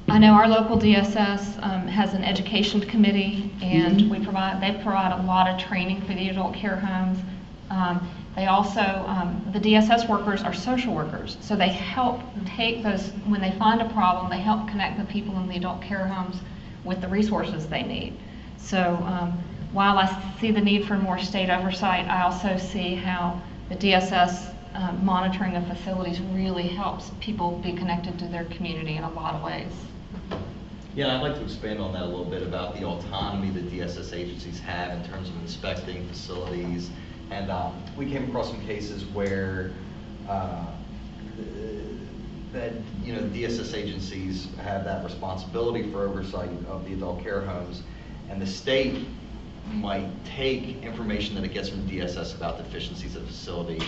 I know our local DSS has an education committee, and they provide a lot of training for the adult care homes. They also, the DSS workers are social workers, so they help take those, when they find a problem, they help connect the people in the adult care homes with the resources they need. So while I see the need for more state oversight, I also see how the DSS monitoring of facilities really helps people be connected to their community in a lot of ways. Yeah, I'd like to expand on that a little bit about the autonomy that DSS agencies have in terms of inspecting facilities. And we came across some cases where that DSS agencies have that responsibility for oversight of the adult care homes, and the state might take information that it gets from DSS about deficiencies of the facility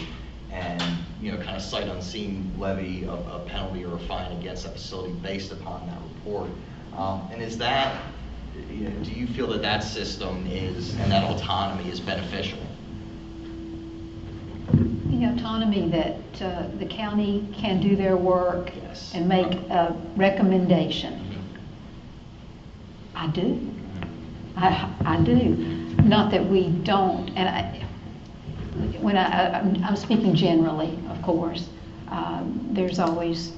and kind of sight unseen levy a penalty or a fine against that facility based upon that report. And is that, do you feel that that system is, and that autonomy is beneficial? The autonomy that the county can do their work Yes. and make a recommendation. I do. I do. Not that we don't, and I'm speaking generally, of course. There's always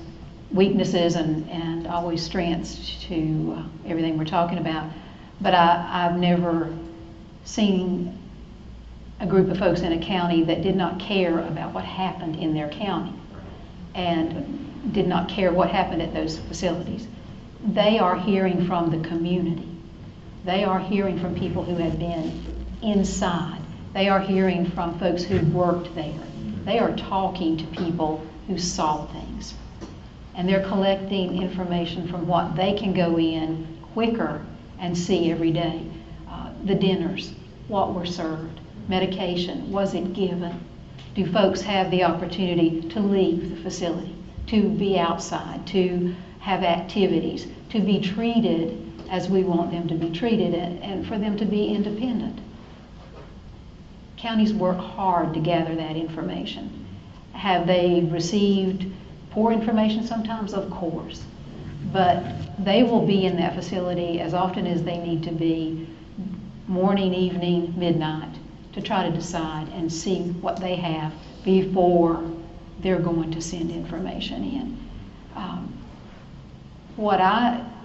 weaknesses and always strengths to everything we're talking about. But I've never seen a group of folks in a county that did not care about what happened in their county and did not care what happened at those facilities. They are hearing from the community. They are hearing from people who have been inside. They are hearing from folks who worked there. They are talking to people who saw things. And they're collecting information from what they can go in quicker and see every day. The dinners, what were served, medication, was it given? Do folks have the opportunity to leave the facility, to be outside, to have activities, to be treated as we want them to be treated, and for them to be independent? Counties work hard to gather that information. Have they received poor information sometimes? Of course. But they will be in that facility as often as they need to be, morning, evening, midnight, to try to decide and see what they have before they're going to send information in.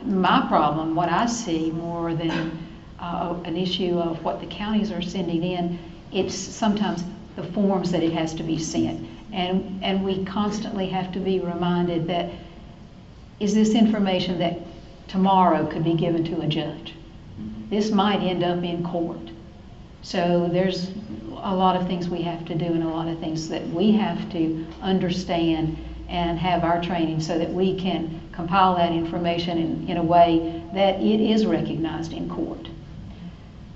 My problem, what I see more than an issue of what the counties are sending in, it's sometimes the forms that it has to be sent. And we constantly have to be reminded that, is this information that tomorrow could be given to a judge? This might end up in court. So there's a lot of things we have to do and a lot of things that we have to understand and have our training so that we can compile that information in a way that it is recognized in court.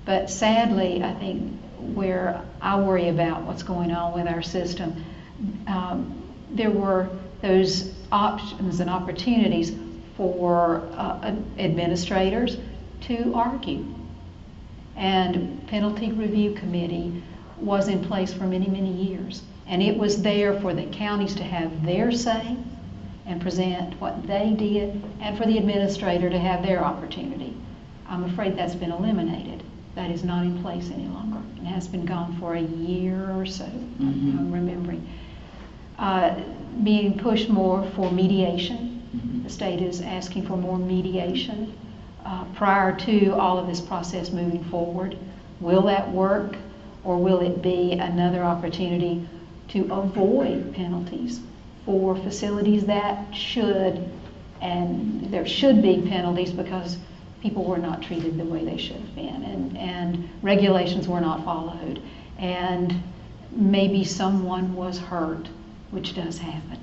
But sadly, I think where I worry about what's going on with our system, there were those options and opportunities for administrators to argue. And penalty review committee was in place for many, many years. And it was there for the counties to have their say and present what they did, and for the administrator to have their opportunity. I'm afraid that's been eliminated. That is not in place any longer. It has been gone for a year or so, I'm remembering. Being pushed more for mediation. The state is asking for more mediation prior to all of this process moving forward. Will that work, or will it be another opportunity to avoid penalties for facilities that should, and there should be penalties because people were not treated the way they should have been, and regulations were not followed, and maybe someone was hurt, which does happen.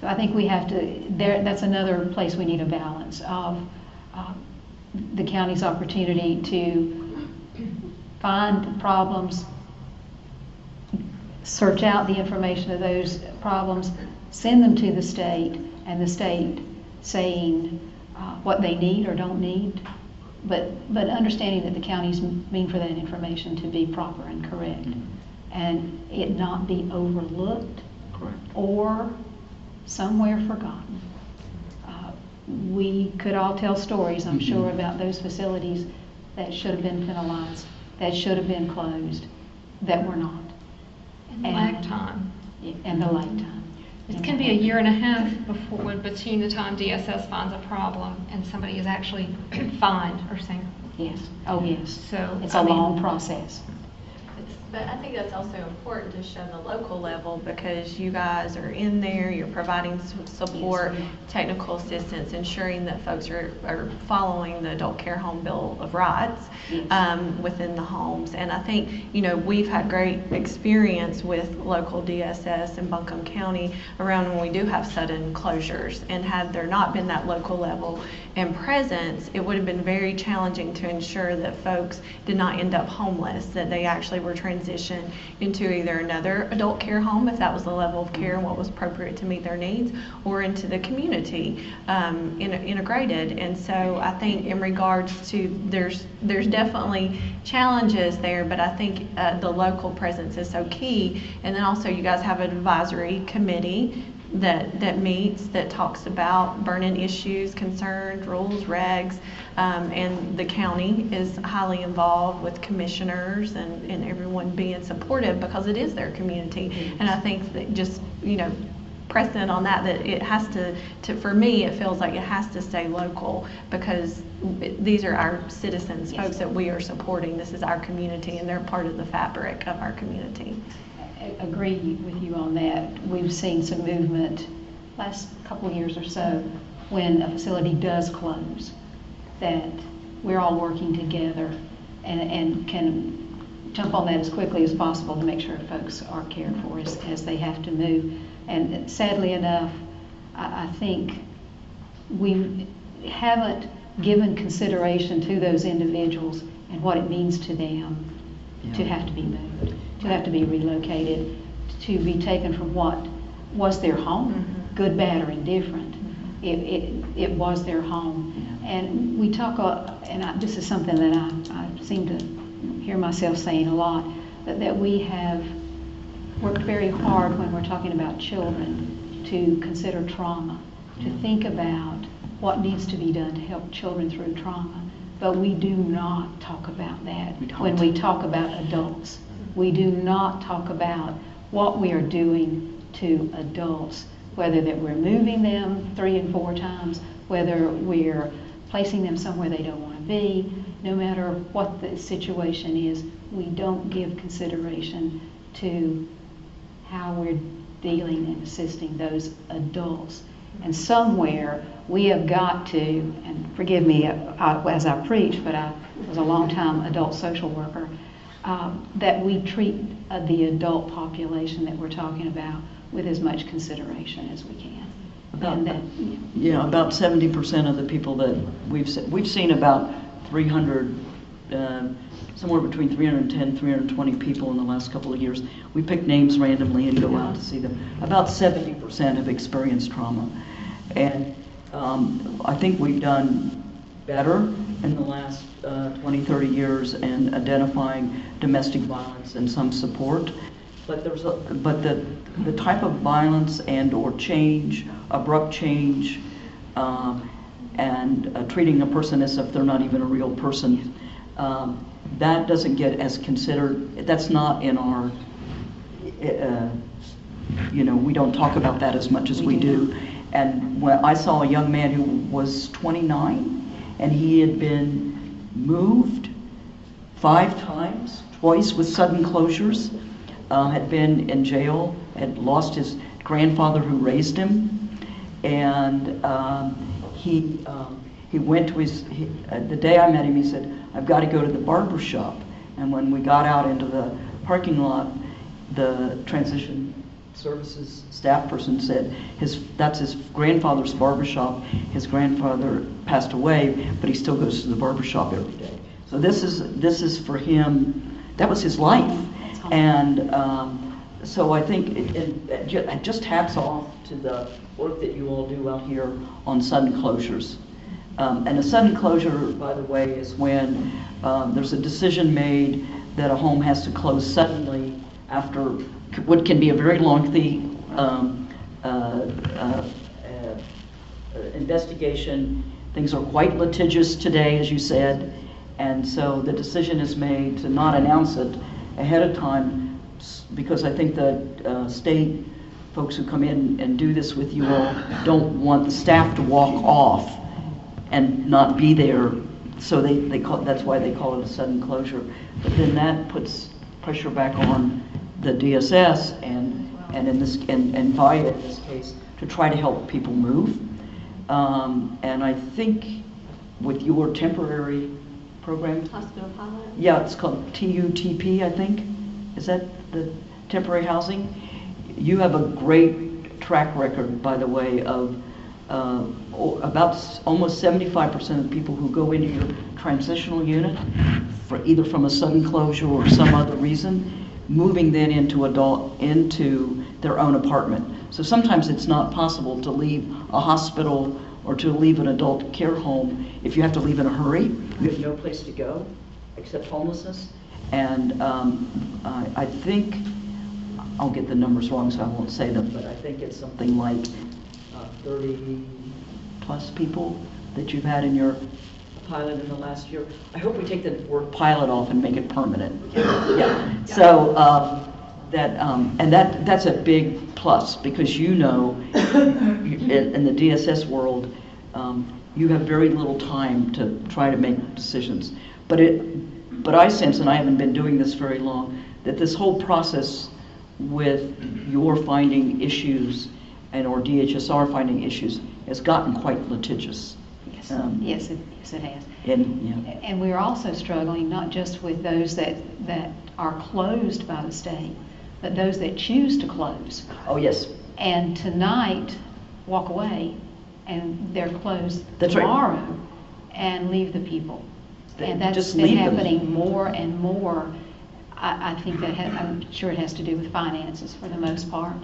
So I think we have to, that's another place we need a balance of the county's opportunity to find problems, search out the information of those problems, send them to the state, and the state saying what they need or don't need, but understanding that the counties mean for that information to be proper and correct, and it not be overlooked or somewhere forgotten. We could all tell stories, I'm sure, about those facilities that should have been penalized, that should have been closed, that were not. And the lag time. And the lag time. It can be a year and a half between the time DSS finds a problem and somebody is actually fined or saying. Yes. Oh, yes. So it's a long process. But I think that's also important to show the local level, because you guys are in there, you're providing some support, technical assistance, ensuring that folks are following the Adult Care Home Bill of Rights within the homes. And I think, you know, we've had great experience with local DSS in Buncombe County around when we do have sudden closures. And had there not been that local level and presence, it would have been very challenging to ensure that folks did not end up homeless, that they actually were transitioned into either another adult care home, if that was the level of care and what was appropriate to meet their needs, or into the community integrated. And so I think in regards to, there's definitely challenges there, but I think the local presence is so key. And then also you guys have an advisory committee that meets, that talks about burning issues, concerns, rules, regs, and the county is highly involved with commissioners and everyone being supportive, because it is their community. And I think that just, you know, precedent on that it has to, for me, it feels like it has to stay local, because these are our citizens, folks that we are supporting. This is our community, and they're part of the fabric of our community. Agree with you on that. We've seen some movement last couple of years or so when a facility does close, that we're all working together and can jump on that as quickly as possible to make sure folks are cared for as they have to move. And sadly enough, I think we haven't given consideration to those individuals and what it means to them to have to be moved, to have to be relocated, to be taken from what was their home, good, bad, or indifferent. It was their home. And we talk, this is something that I seem to hear myself saying a lot, that we have worked very hard when we're talking about children to consider trauma, to think about what needs to be done to help children through trauma. But we do not talk about that when we talk about adults. We do not talk about what we are doing to adults, whether that we're moving them 3 and 4 times, whether we're placing them somewhere they don't want to be. No matter what the situation is, we don't give consideration to how we're dealing and assisting those adults. And somewhere we have got to, and forgive me as I preach, but I was a long-time adult social worker, that we treat the adult population that we're talking about with as much consideration as we can. About 70% of the people that we've seen about 300, somewhere between 310, 320 people in the last couple of years. We pick names randomly and go out to see them. About 70% have experienced trauma. And I think we've done better in the last 20, 30 years in identifying domestic violence and some support. But the type of violence and or change, abrupt change, and treating a person as if they're not even a real person, that doesn't get as considered. That's not in our, we don't talk about that as much as we do. And when I saw a young man who was 29, and he had been moved 5 times, twice with sudden closures, had been in jail, had lost his grandfather who raised him, and he went to the day I met him, he said, "I've got to go to the barber shop." And when we got out into the parking lot, the transition services staff person said that's his grandfather's barber shop. His grandfather passed away, but he still goes to the barber shop every day. So this is for him. That was his life, and so I think it just hats off to the work that you all do out here on sudden closures. And a sudden closure, by the way, is when there's a decision made that a home has to close suddenly after what can be a very lengthy investigation. Things are quite litigious today, as you said, and so the decision is made to not announce it ahead of time, because I think the state folks who come in and do this with you all don't want the staff to walk off and not be there, so they call, that's why they call it a sudden closure. But then that puts pressure back on the DSS and in this and Vaya in this case to try to help people move. And I think with your temporary program, Hospital pilot? yeah, it's called TUTP, I think. Is that the temporary housing? You have a great track record, by the way, of about almost 75% of the people who go into your transitional unit, for either from a sudden closure or some other reason, moving then into their own apartment. So sometimes it's not possible to leave a hospital or to leave an adult care home if you have to leave in a hurry. You have no place to go except homelessness. And I think, I'll get the numbers wrong so I won't say them, but I think it's something like 30 plus people that you've had in your pilot in the last year. I hope we take the word pilot off and make it permanent. Yeah. So that's a big plus, because you know, in the DSS world, you have very little time to try to make decisions. But I sense, and I haven't been doing this very long, that this whole process with your finding issues or DHSR finding issues has gotten quite litigious. Yes, yes, it has. And And we're also struggling not just with those that are closed by the state, but those that choose to close. oh yes, And tonight walk away and they're closed That's right. tomorrow and leave the people. And that's Just been leave them. happening more and more. I think that I'm sure it has to do with finances for the most part.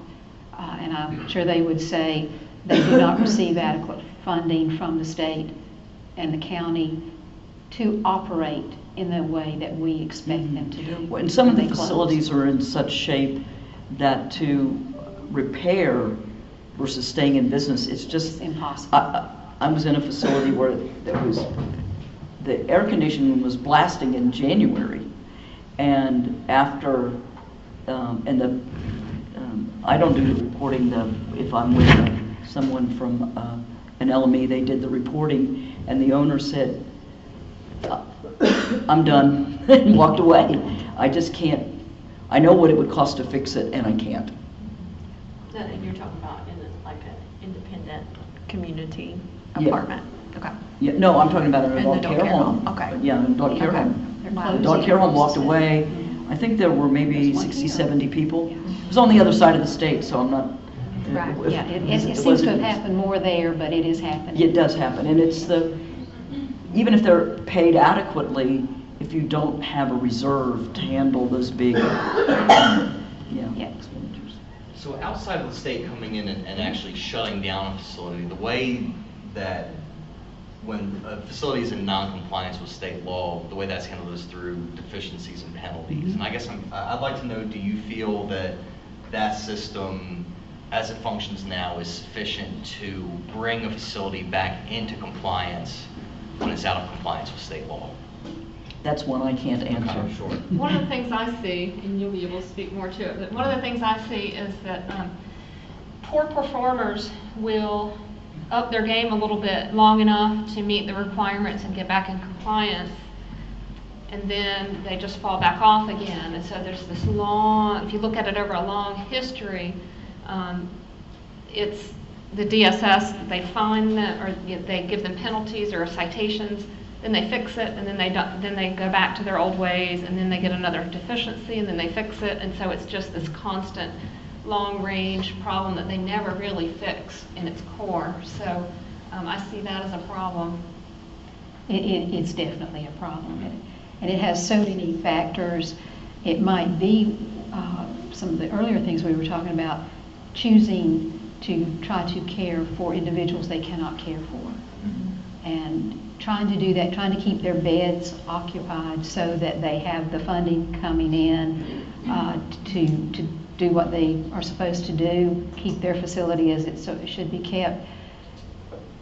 And I'm sure they would say they do not receive adequate funding from the state and the county to operate in the way that we expect them to do. and some of the when they close. facilities are in such shape that to repair versus staying in business, it's just It's impossible. I was in a facility where the air conditioning was blasting in January, and after I don't do the reporting. If I'm with someone from an LME, they did the reporting, and the owner said, "I'm done," and walked away. I just can't. I know what it would cost to fix it, and I can't. And you're talking about like an independent community Yeah. apartment? Okay. Yeah, no, I'm talking about an An adult adult care care home. home, okay. Yeah, an adult care Okay. home. They're The closing adult care home walked it. away. I think there were maybe There's one 60, here. 70 people. Yeah. It was on the other side of the state, so I'm not. Right. Yeah, it seems to wasn't- have happened more there, but it is happening. It does happen, and it's even if they're paid adequately, if you don't have a reserve to handle those big, Yeah. expenditures. So outside of the state coming in and actually shutting down a facility, the way that when a facility is in non-compliance with state law, the way that's handled is through deficiencies and penalties. And I guess I'd like to know, do you feel that that system, as it functions now, is sufficient to bring a facility back into compliance when it's out of compliance with state law? That's one I can't answer. Okay, sure. One of the things I see, and you'll be able to speak more to it, but one of the things I see is that poor performers will up their game a little bit long enough to meet the requirements and get back in compliance, and then they just fall back off again. And so there's this long, if you look at it over a long history, it's the DSS, they fine them, or they give them penalties or citations, then they fix it, and then they go back to their old ways, and then they get another deficiency, and then they fix it, and so it's just this constant long-range problem that they never really fix in its core. So I see that as a problem. It's definitely a problem, and it has so many factors. It might be some of the earlier things we were talking about, choosing to try to care for individuals they cannot care for, and trying to do that, trying to keep their beds occupied so that they have the funding coming in to do what they are supposed to do, keep their facility as it should be kept.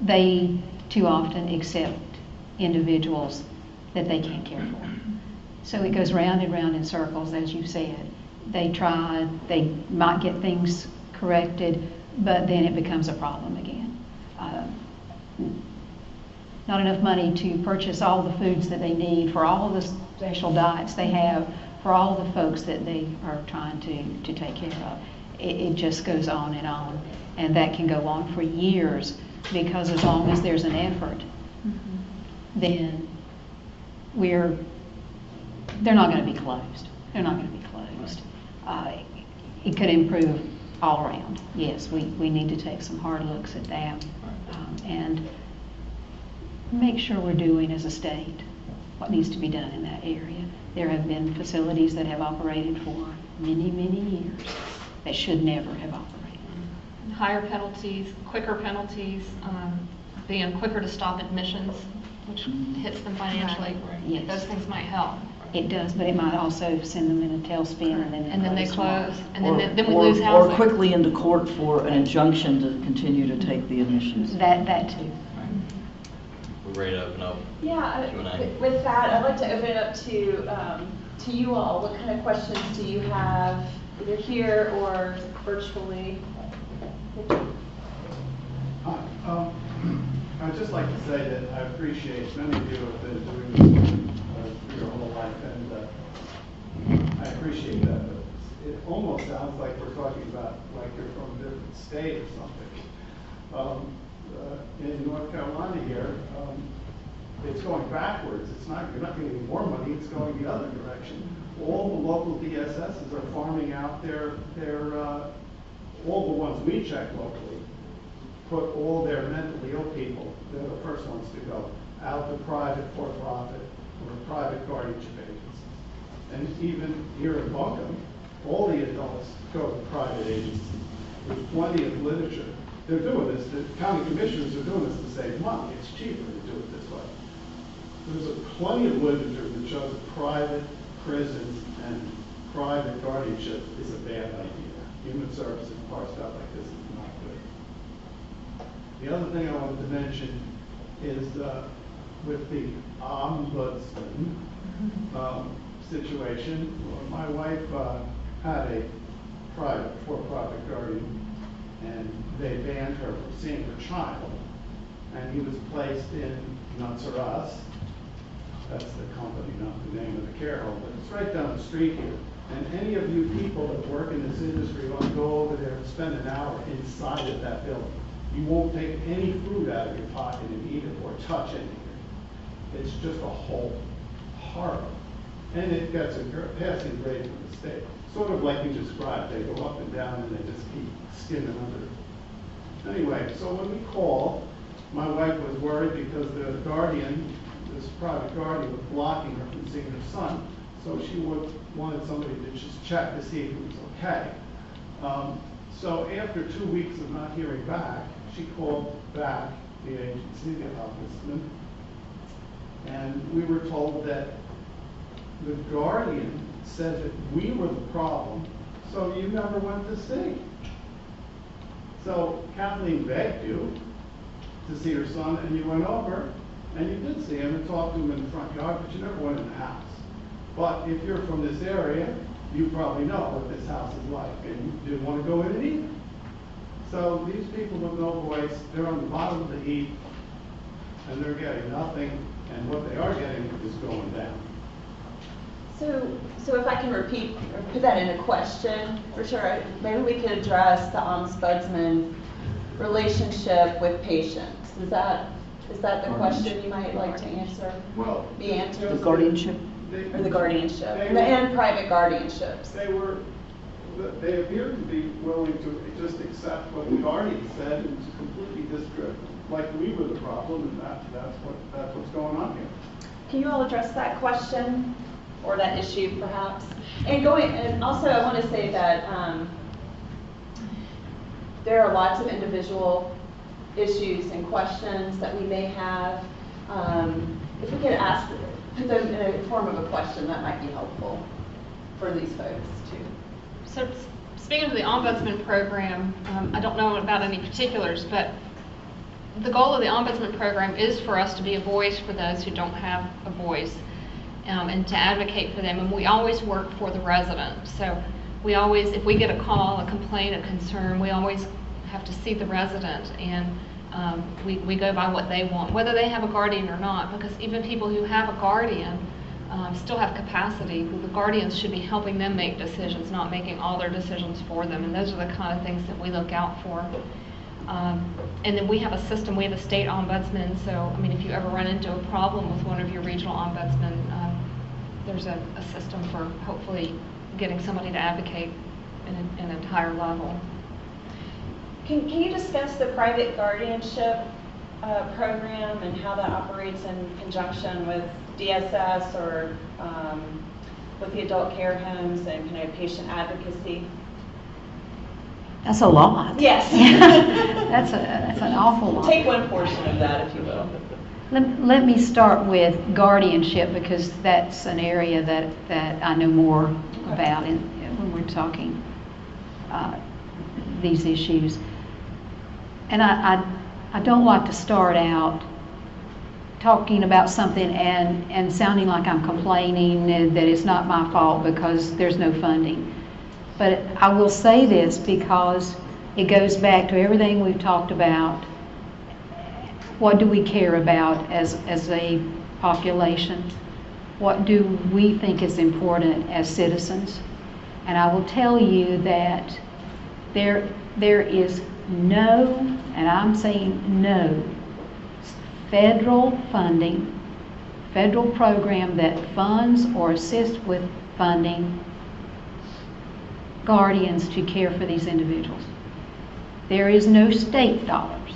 They too often accept individuals that they can't care for. So it goes round and round in circles, as you said. They try, they might get things corrected, but then it becomes a problem again. Not enough money to purchase all the foods that they need for all the special diets they have for all the folks that they are trying to take care of. It just goes on, and that can go on for years, because as long as there's an effort, then they're not going to be closed. They're not going to be closed. It could improve all around. Yes, we need to take some hard looks at that, and make sure we're doing as a state what needs to be done in that area. There have been facilities that have operated for many, many years that should never have operated. Higher penalties, quicker penalties, being quicker to stop admissions, which hits them financially. Right. Yes. Those things might help. It does, but it might also send them in a tailspin, and then they close, and Or- then we lose housing. Or quickly into court for an injunction to continue to take the admissions. That too. We're ready to open up. Yeah, Q&A. with that, I'd like to open it up to you all. What kind of questions do you have, either here or virtually? Hi. I'd just like to say that I appreciate many of you have been doing this for your whole life, and I appreciate that. But it almost sounds like we're talking about like you're from a different state or something. In North Carolina here, it's going backwards. You're not getting more money. It's going the other direction. All the local DSSs are farming out all the ones we check locally, put all their mentally ill people, they're the first ones to go, out to private for-profit or private guardianship agencies. And even here in Buncombe, all the adults go to private agencies. There's plenty of literature. They're doing this, the county commissioners are doing this to save money. It's cheaper to do it this way. There's plenty of literature that shows private prisons and private guardianship is a bad idea. Human services parsed out like this is not good. The other thing I wanted to mention is with the ombudsman situation. My wife had a private for-profit guardian, and they banned her from seeing her child, and he was placed in Nuts or Us. That's the company, not the name of the care home, but it's right down the street here. And any of you people that work in this industry want to go over there and spend an hour inside of that building. You won't take any food out of your pocket and eat it or touch anything. It's just a hole. Horrible. And it gets a passing grade from the state. Sort of like you described. They go up and down and they just keep skimming under it. Anyway, so when we called, my wife was worried because the guardian, this private guardian, was blocking her from seeing her son. So she wanted somebody to just check to see if it was okay. So after 2 weeks of not hearing back, she called back the agency, the ombudsman, and we were told that the guardian said that we were the problem, so you never went to see. So Kathleen begged you to see her son, and you went over, and you did see him and talked to him in the front yard, but you never went in the house. But if you're from this area, you probably know what this house is like, and you didn't want to go in it either. So these people with no voice, they're on the bottom of the heap, and they're getting nothing, and what they are getting is going down. So if I can repeat or put that in a question, for sure, maybe we could address the ombudsman relationship with patients. Is that the question you might like to answer? Well, the answer. The guardianship? Or the guardianship, and private guardianships. They appear to be willing to just accept what the guardian said and to completely disregard, like we were the problem, and that's what's going on here. Can you all address that question or that issue, perhaps? And also, I want to say that there are lots of individual issues and questions that we may have. If we could put them in a form of a question, that might be helpful for these folks too. So speaking of the ombudsman program, I don't know about any particulars, but the goal of the ombudsman program is for us to be a voice for those who don't have a voice, and to advocate for them. And we always work for the resident. So we always, if we get a call, a complaint, a concern, we always have to see the resident, and we go by what they want, whether they have a guardian or not, because even people who have a guardian, still have capacity. The guardians should be helping them make decisions, not making all their decisions for them. And those are the kind of things that we look out for. And then we have a system, we have a state ombudsman, so I mean, if you ever run into a problem with one of your regional ombudsmen, there's a system for hopefully getting somebody to advocate in a higher level. Can you discuss the private guardianship program and how that operates in conjunction with DSS or with the adult care homes and patient advocacy? That's a lot. Yes. That's an awful lot. Take one portion of that, if you will. Let me start with guardianship, because that's an area that I know more about when we're talking these issues. And I don't like to start out talking about something and sounding like I'm complaining that it's not my fault because there's no funding. But I will say this because it goes back to everything we've talked about. What do we care about as a population? What do we think is important as citizens? And I will tell you that there is no, and I'm saying no, federal funding, federal program that funds or assists with funding guardians to care for these individuals. There is no state dollars,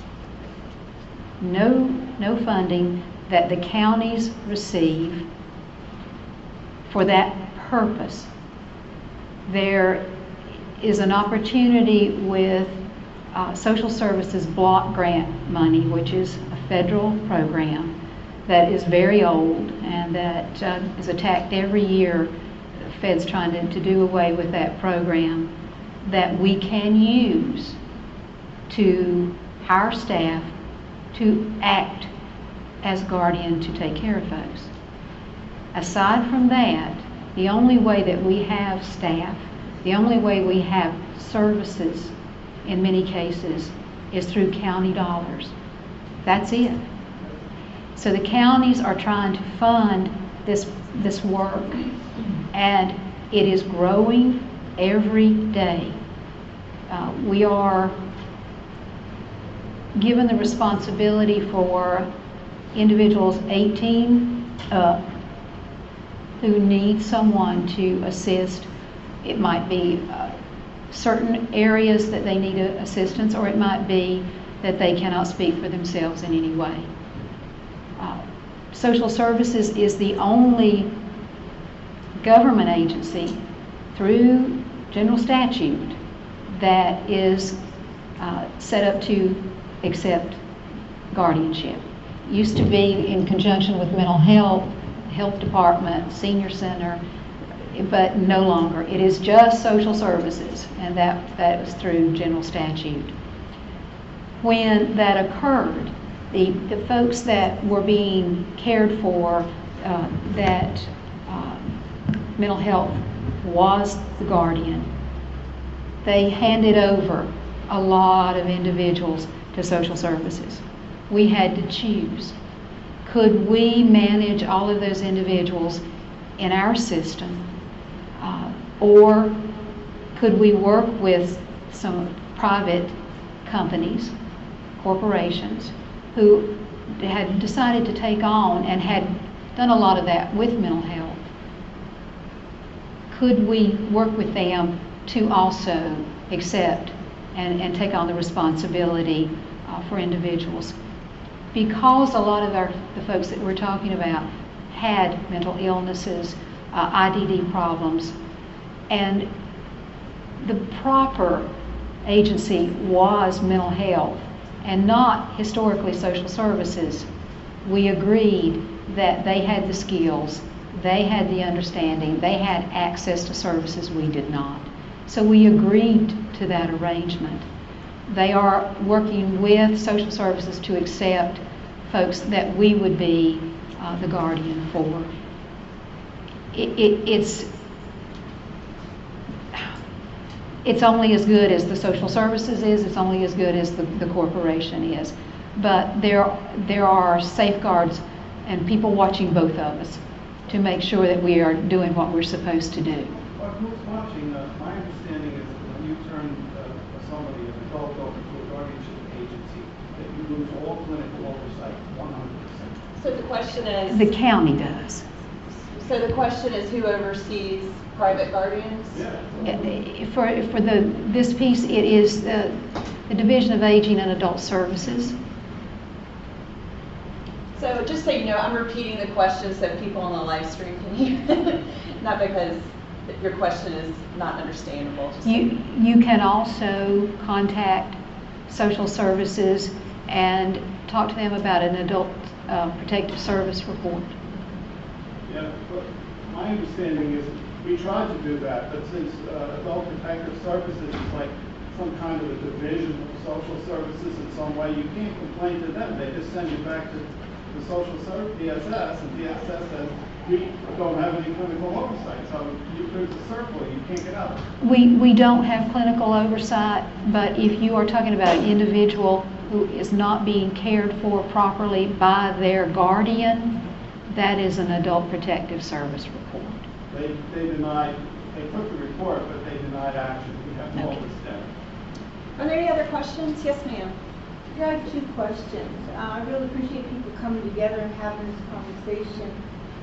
no funding that the counties receive for that purpose. There is an opportunity with social services block grant money, which is a federal program that is very old and that is attacked every year. The Fed's trying to do away with that program, that we can use to hire staff to act as guardian to take care of folks. Aside from that, the only way that we have staff, the only way we have services in many cases is through county dollars. That's it. So the counties are trying to fund this work, and it is growing every day. We are given the responsibility for individuals 18 up who need someone to assist. It might be certain areas that they need assistance, or it might be that they cannot speak for themselves in any way. Social Services is the only government agency through general statute that is set up to accept guardianship. It used to be in conjunction with mental health department, senior center, but no longer. It is just social services, and that was through general statute. When that occurred, the folks that were being cared for, that mental health was the guardian, they handed over a lot of individuals to social services. We had to choose. Could we manage all of those individuals in our system? Or could we work with some private companies, corporations, who had decided to take on and had done a lot of that with mental health? Could we work with them to also accept and take on the responsibility for individuals? Because a lot of the folks that we're talking about had mental illnesses, IDD problems, and the proper agency was mental health and not historically social services. We agreed that they had the skills, they had the understanding, they had access to services we did not. So we agreed to that arrangement. They are working with social services to accept folks that we would be the guardian for. It's only as good as the social services is, it's only as good as the corporation is. But there are safeguards and people watching both of us to make sure that we are doing what we're supposed to do. Well, who's watching, my understanding is that when you turn somebody, an adult, over to a guardianship agency, that you lose all clinical oversight, 100%. So the question is. The county does. So the question is, who oversees private guardians? Yeah. For this piece, it is the Division of Aging and Adult Services. So just so you know, I'm repeating the question so people on the live stream can hear. Not because your question is not understandable. Just You can also contact social services and talk to them about an adult protective service report. Yeah, but my understanding is we tried to do that, but since adult protective services is like some kind of a division of social services in some way, you can't complain to them. They just send you back to the social service, DSS, and DSS says, we don't have any clinical oversight. So there's a circle, you can't get out. We don't have clinical oversight, but if you are talking about an individual who is not being cared for properly by their guardian, that is an adult protective service report. They denied, they took the report, but they denied action. We have all this down. Are there any other questions? Yes, ma'am. I have two questions. I really appreciate people coming together and having this conversation.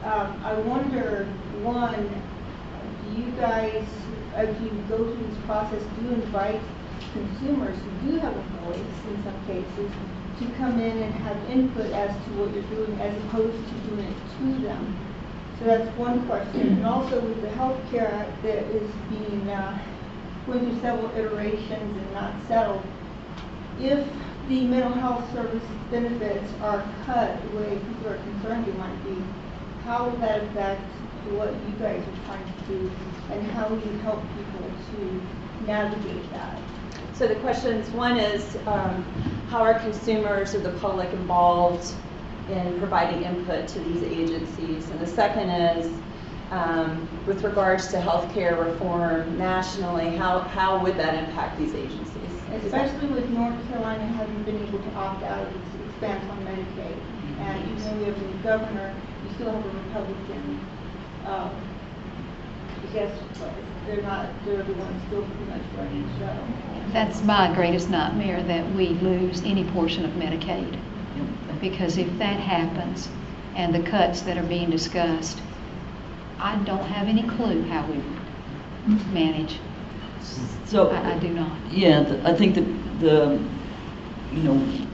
I wonder, one, do you guys, as you go through this process, do you invite consumers who do have a voice in some cases to come in and have input as to what you're doing as opposed to doing it to them? So that's one question. And also with the Health Care Act that is being going through several iterations and not settled, if the mental health service benefits are cut the way people are concerned they might be, how will that affect what you guys are trying to do, and how will you help people to navigate that? So the questions, one is, how are consumers or the public involved in providing input to these agencies? And the second is, with regards to healthcare reform nationally, how would that impact these agencies? Especially with North Carolina having been able to opt out of its expanse on Medicaid. And even though we have a new governor, you still have a Republican, I guess they're the ones still pretty much running the show. That's my greatest nightmare, that we lose any portion of Medicaid. Because if that happens, and the cuts that are being discussed, I don't have any clue how we manage. So I do not. Yeah, I think that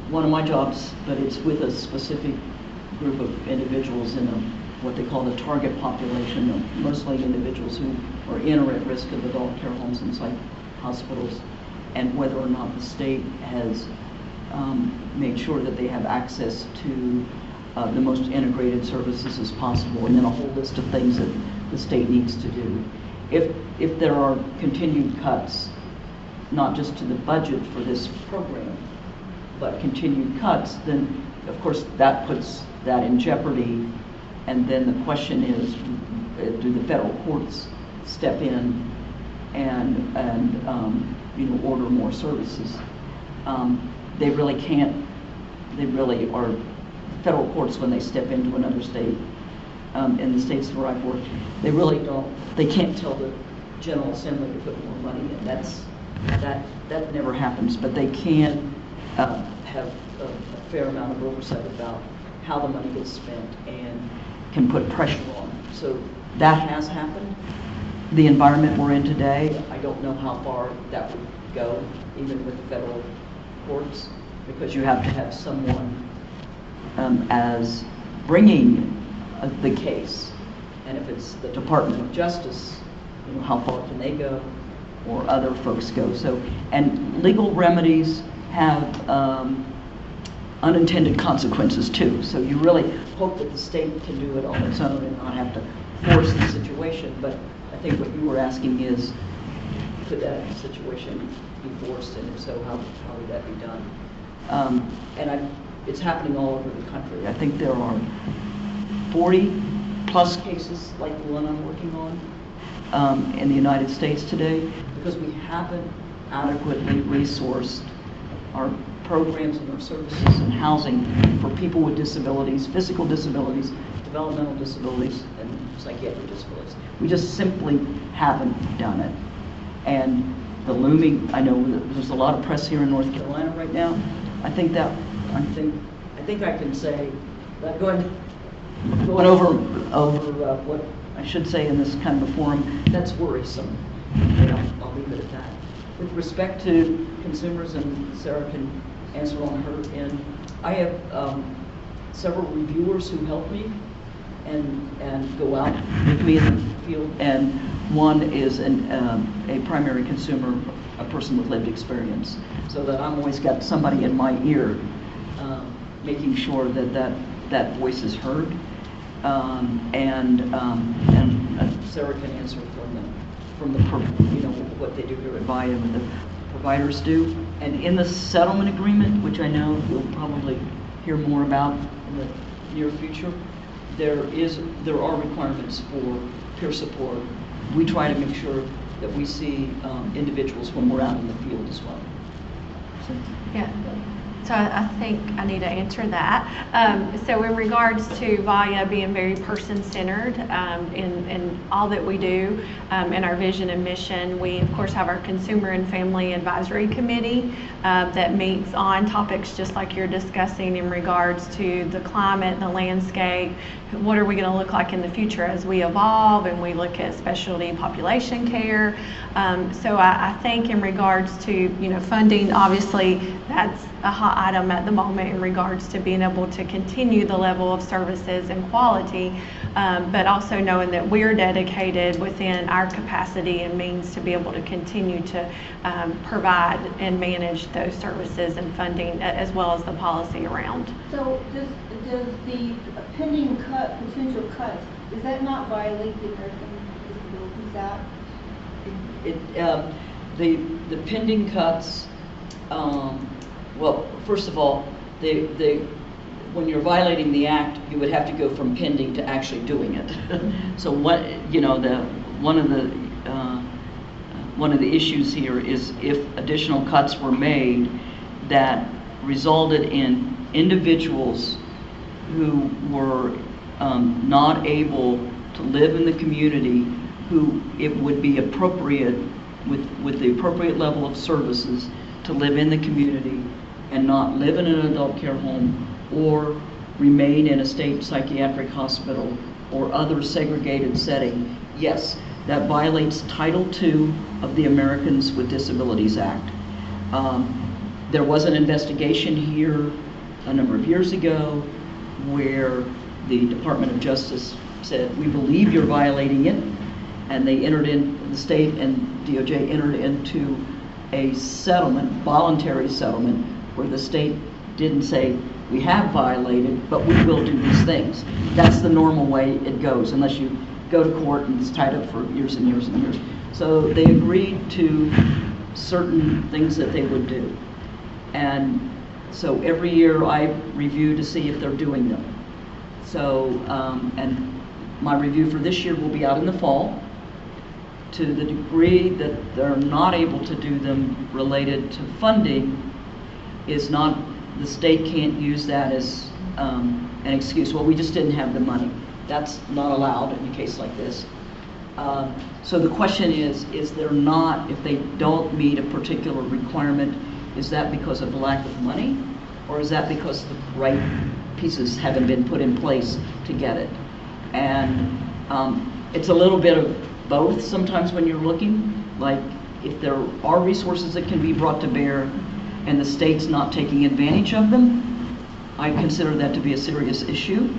one of my jobs, but it's with a specific group of individuals in what they call the target population, mostly individuals who are in or at risk of adult care homes and psych hospitals, and whether or not the state has made sure that they have access to the most integrated services as possible, and then a whole list of things that the state needs to do. If there are continued cuts, not just to the budget for this program, but continued cuts, then of course that puts that in jeopardy. And then the question is, do the federal courts step in and order more services? They really can't. They really are. Federal courts, when they step into another state, in the states where I've worked, they really don't. They can't tell the General Assembly to put more money in. That never happens. But they can have a fair amount of oversight about how the money gets spent and can put pressure on it. So that has happened. The environment we're in today, I don't know how far that would go, even with federal courts, because you have to have someone as bringing the case. And if it's the Department of Justice, how far can they go, or other folks go? So, and legal remedies have unintended consequences too. So you really hope that the state can do it on its own and not have to force the situation. But I think what you were asking is, could that situation be forced, and if so, how would that be done? It's happening all over the country. I think there are 40 plus cases like the one I'm working on in the United States today, because we haven't adequately resourced our programs and our services and housing for people with disabilities, physical disabilities, to developmental disabilities and psychiatric disabilities. We just simply haven't done it. And the looming, I know that there's a lot of press here in North Carolina right now. I think I can say that going over what I should say in this kind of a forum, that's worrisome. I'll leave it at that. With respect to consumers, and Sarah can answer on her end, I have several reviewers who help me and go out with me in the field, and one is a primary consumer, a person with lived experience, so that I'm always got somebody in my ear making sure that voice is heard, and Sarah can answer from the what they do here at Vaya, what the providers do. And in the settlement agreement, which I know you'll probably hear more about in the near future, there are requirements for peer support. We try to make sure that we see individuals when we're out in the field as well. Yeah. So I think I need to answer that. So in regards to Vaya being very person-centered in all that we do, in our vision and mission, we of course have our Consumer and Family Advisory Committee that meets on topics just like you're discussing in regards to the climate, the landscape, what are we going to look like in the future as we evolve and we look at specialty population care. So I think in regards to funding, obviously that's a hot item at the moment in regards to being able to continue the level of services and quality, but also knowing that we're dedicated within our capacity and means to be able to continue to provide and manage those services and funding as well as the policy around. So does the pending potential cuts, does that not violate the American Disabilities Act? The pending cuts, well, first of all, when you're violating the act, you would have to go from pending to actually doing it. So one of the issues here is if additional cuts were made that resulted in individuals who were not able to live in the community, who it would be appropriate with the appropriate level of services to live in the community and not live in an adult care home or remain in a state psychiatric hospital or other segregated setting, yes, that violates Title II of the Americans with Disabilities Act. There was an investigation here a number of years ago where the Department of Justice said, we believe you're violating it, and the state and DOJ entered into a settlement, voluntary settlement, where the state didn't say, we have violated, but we will do these things. That's the normal way it goes, unless you go to court and it's tied up for years and years and years. So they agreed to certain things that they would do. And so every year I review to see if they're doing them. So, and my review for this year will be out in the fall. To the degree that they're not able to do them related to funding, is not, the state can't use that as an excuse. Well, we just didn't have the money. That's not allowed in a case like this. So the question is there not, if they don't meet a particular requirement, is that because of the lack of money, or is that because the right pieces haven't been put in place to get it? And it's a little bit of both sometimes when you're looking, like if there are resources that can be brought to bear and the state's not taking advantage of them, I consider that to be a serious issue,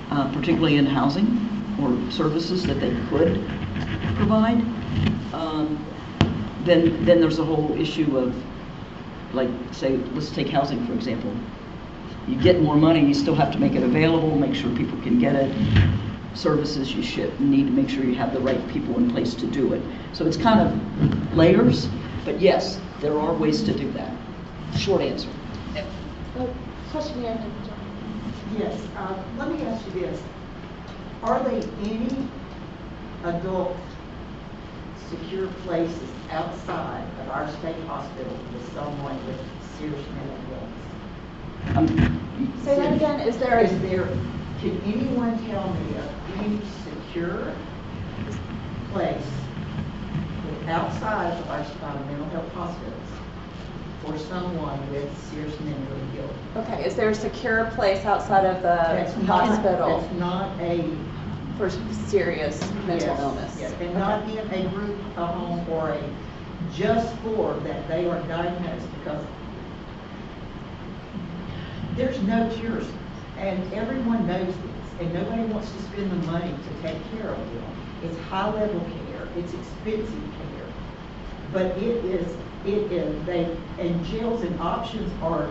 particularly in housing or services that they could provide. Then there's a whole issue of, like, say, let's take housing, for example. You get more money, you still have to make it available, make sure people can get it. Services, you need to make sure you have the right people in place to do it. So it's kind of layers, but yes, there are ways to do that. Short answer. Question here. Yes, let me ask you this. Are there any adult secure places outside of our state hospital with someone with serious mental illness? Say that again. Is there Can anyone tell me of any secure place outside of our mental health hospitals for someone with serious mental illness? Okay, is there a secure place outside of the hospital That's not a for serious mental yes, illness? Yes, and not in a group home or a just for that they are diagnosed, because there's no cures, and everyone knows this, and nobody wants to spend the money to take care of them. It's high-level care, it's expensive care, but and jails and options are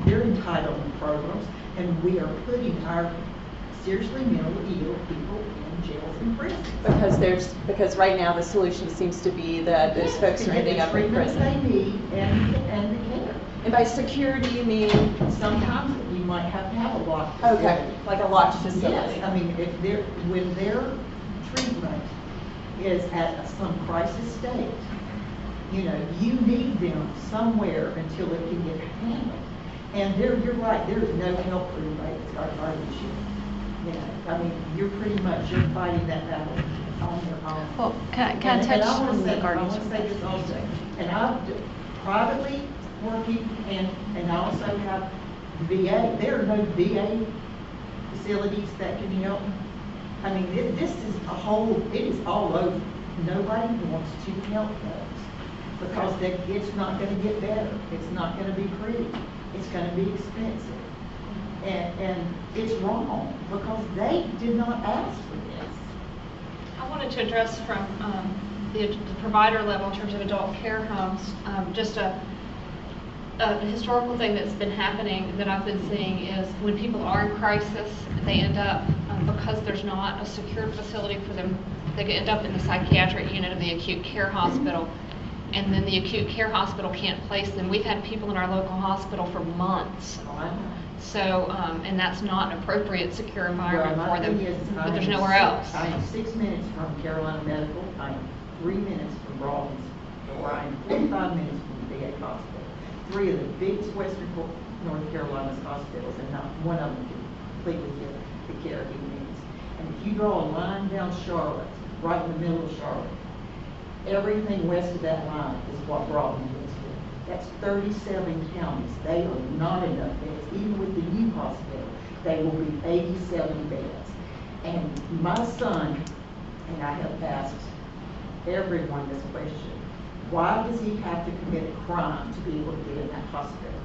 their entitlement programs, and we are putting our seriously mentally ill people in jails and prisons. Because right now the solution seems to be that those folks are ending up in prison. They need and the care. And by security you mean? Sometimes you might have to have a locked facility. Okay, like a locked facility. Yes, I mean, when their treatment is at some crisis state, you need them somewhere until it can get handled. And you're right, there is no help for anybody that's got a heart issue. I mean, you're fighting that battle on your own. Well, can I touch on the I want to say this also, and I'm privately working, and I also have VA. There are no VA facilities that can help. I mean, this is it is all over. Nobody wants to help those because it's not going to get better. It's not going to be pretty. It's going to be expensive. And it's wrong because they did not ask for this. I wanted to address from the provider level in terms of adult care homes, just a historical thing that's been happening that I've been seeing is when people are in crisis, they end up, because there's not a secured facility for them, they end up in the psychiatric unit of the acute care hospital, and then the acute care hospital can't place them. We've had people in our local hospital for months. So, and that's not an appropriate, secure environment for them, but there's nowhere else. I am 6 minutes from Carolina Medical. I am 3 minutes from Brawley's, or I am 45 minutes from the VA hospital. 3 of the biggest Western North Carolina's hospitals, and not one of them can completely get the care he needs. And if you draw a line down Charlotte, right in the middle of Charlotte, everything west of that line is what Brawley is. That's 37 counties. They are not enough beds. Even with the new hospital, they will be 87 beds. And my son, and I have asked everyone this question, why does he have to commit a crime to be able to get in that hospital?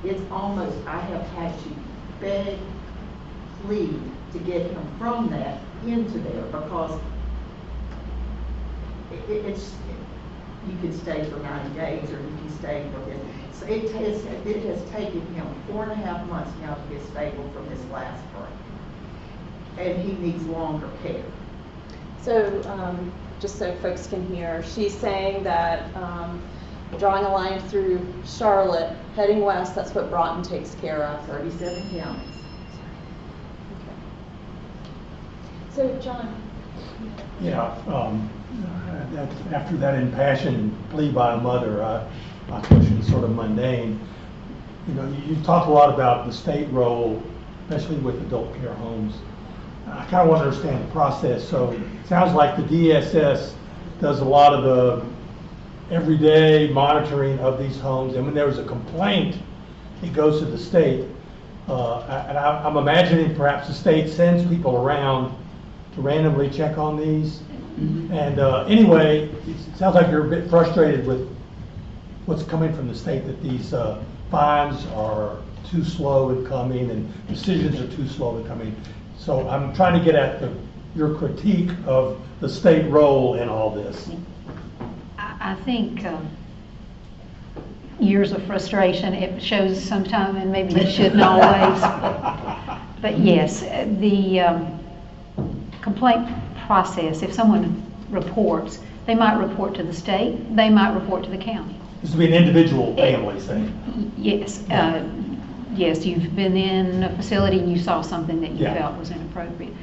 It's almost, I have had to beg, plead to get him from that into there because you can stay for 90 days or you can stay for this. So it has taken him 4.5 months now to get stable from this last break. And he needs longer care. So just so folks can hear, she's saying that drawing a line through Charlotte, heading west, that's what Broughton takes care of. 37 counties. So John. Yeah, after that impassioned plea by a mother, my question is sort of mundane. You talk a lot about the state role, especially with adult care homes. I kind of want to understand the process. So it sounds like the DSS does a lot of the everyday monitoring of these homes, and when there's a complaint, it goes to the state. And I'm imagining perhaps the state sends people around to randomly check on these. And anyway, it sounds like you're a bit frustrated with what's coming from the state, that these fines are too slow in coming and decisions are too slow in coming. So I'm trying to get at your critique of the state role in all this. I think years of frustration, it shows sometime, and maybe it shouldn't always. But yes, the complaint process, if someone reports, they might report to the state, they might report to the county. This would be an individual family, say. Yes. Yes, you've been in a facility and you saw something that you felt was inappropriate.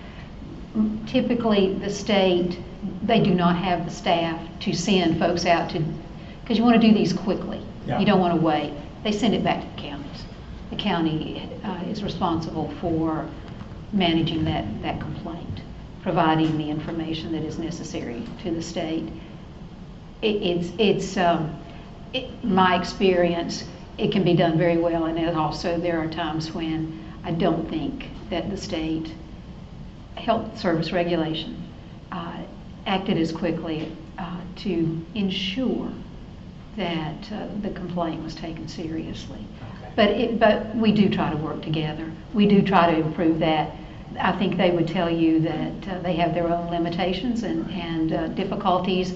Typically, the state, they do not have the staff to send folks out to, because you want to do these quickly. Yeah. You don't want to wait. They send it back to the counties. The county is responsible for managing that complaint, providing the information that is necessary to the state. My experience, it can be done very well, and then also there are times when I don't think that the state health service regulation acted as quickly to ensure that the complaint was taken seriously. But we do try to work together. We do try to improve that. I think they would tell you that they have their own limitations and difficulties,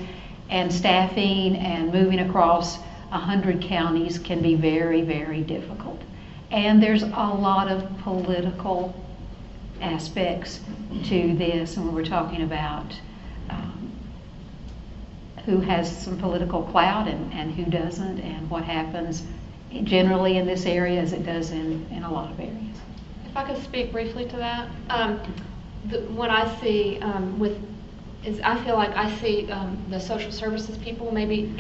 and staffing and moving across 100 counties can be very, very difficult. And there's a lot of political aspects to this, and we're talking about who has some political clout and who doesn't, and what happens generally in this area as it does in a lot of areas. If I could speak briefly to that, what I see I feel like I see the social services people, maybe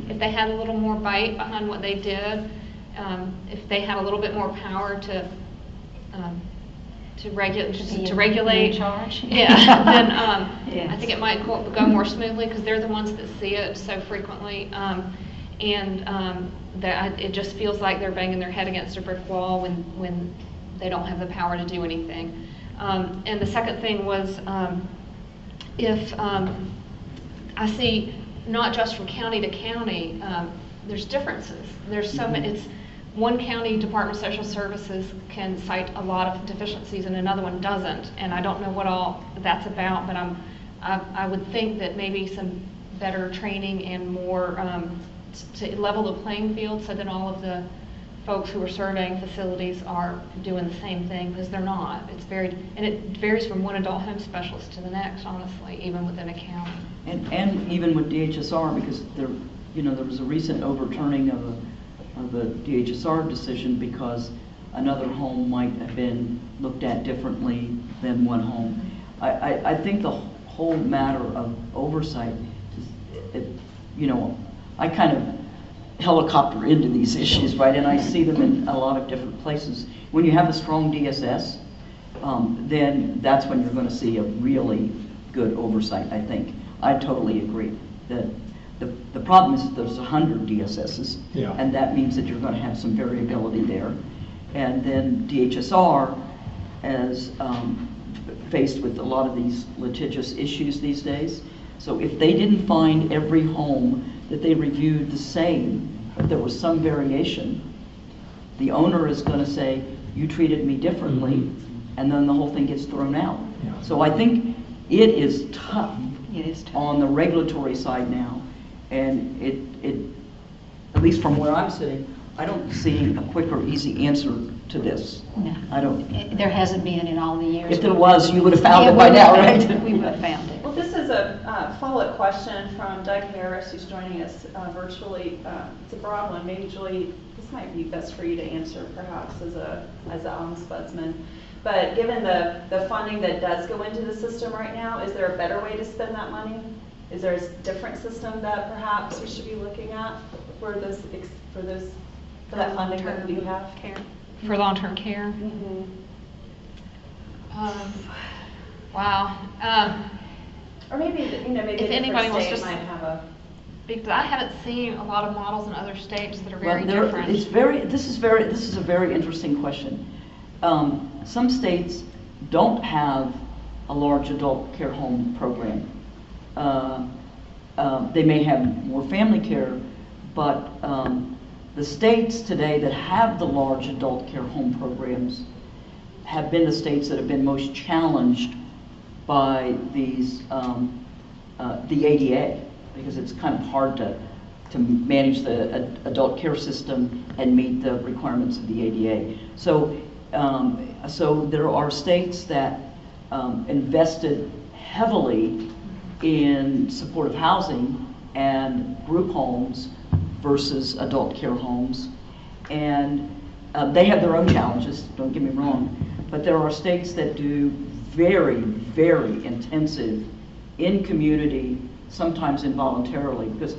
if they had a little more bite behind what they did, if they had a little bit more power to regulate, in charge. Yeah, then Yes. I think it might go more smoothly, because they're the ones that see it so frequently, it just feels like they're banging their head against a brick wall when they don't have the power to do anything. And the second thing was, if I see not just from county to county, there's differences. There's so many. It's one county Department of Social Services can cite a lot of deficiencies and another one doesn't, and I don't know what all that's about. But I would think that maybe some better training and more to level the playing field, so that all of the folks who are surveying facilities are doing the same thing, because they're not. And it varies from one adult home specialist to the next, honestly, even within a county. And even with DHSR, because there was a recent overturning of a DHSR decision because another home might have been looked at differently than one home. I think the whole matter of oversight is, I kind of helicopter into these issues, right? And I see them in a lot of different places. When you have a strong DSS, then that's when you're going to see a really good oversight, I think. I totally agree that the problem is that there's 100 DSSs, Yeah. and that means that you're going to have some variability there. And then DHSR, as faced with a lot of these litigious issues these days, so if they didn't find every home that they reviewed the same, but there was some variation, the owner is going to say, you treated me differently, and then the whole thing gets thrown out. Yeah. So I think it is tough, It is tough. on the regulatory side now, and it at least from where I'm sitting, I don't see a quick or easy answer to this. No. I don't. There hasn't been in all the years. If there was, you would have found Yeah, it by we now, would have right? found it. We would have found it. Well, this is a follow-up question from Doug Harris, who's joining us virtually. It's a broad one. Maybe Julie, this might be best for you to answer, perhaps as an ombudsman. But given the funding that does go into the system right now, is there a better way to spend that money? Is there a different system that perhaps we should be looking at for that funding that we have? Care. For long-term care? Mm-hmm. Wow. Or maybe If anybody wants to might have a. Because I haven't seen a lot of models in other states that are very Well, different. this is a very interesting question. Some states don't have a large adult care home program. They may have more family care, but the states today that have the large adult care home programs have been the states that have been most challenged by these the ADA, because it's kind of hard to manage the adult care system and meet the requirements of the ADA. So there are states that invested heavily in supportive housing and group homes versus adult care homes, and they have their own challenges, don't get me wrong, but there are states that do very, very intensive in community, sometimes involuntarily, because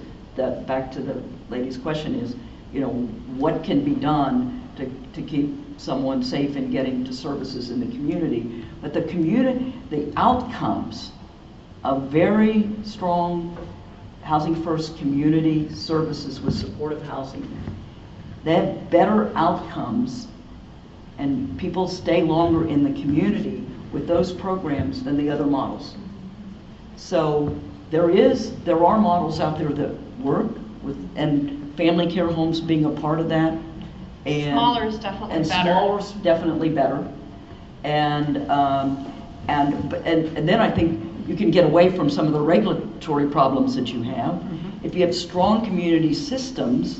back to the lady's question is, what can be done to keep someone safe and getting to services in the community. But the outcomes of very strong Housing First community services with supportive housing, they have better outcomes and people stay longer in the community with those programs than the other models. So there are models out there that work with, and family care homes being a part of that. And Smaller is definitely and better. Smaller is definitely better. And then I think you can get away from some of the regulatory problems that you have. Mm-hmm. If you have strong community systems,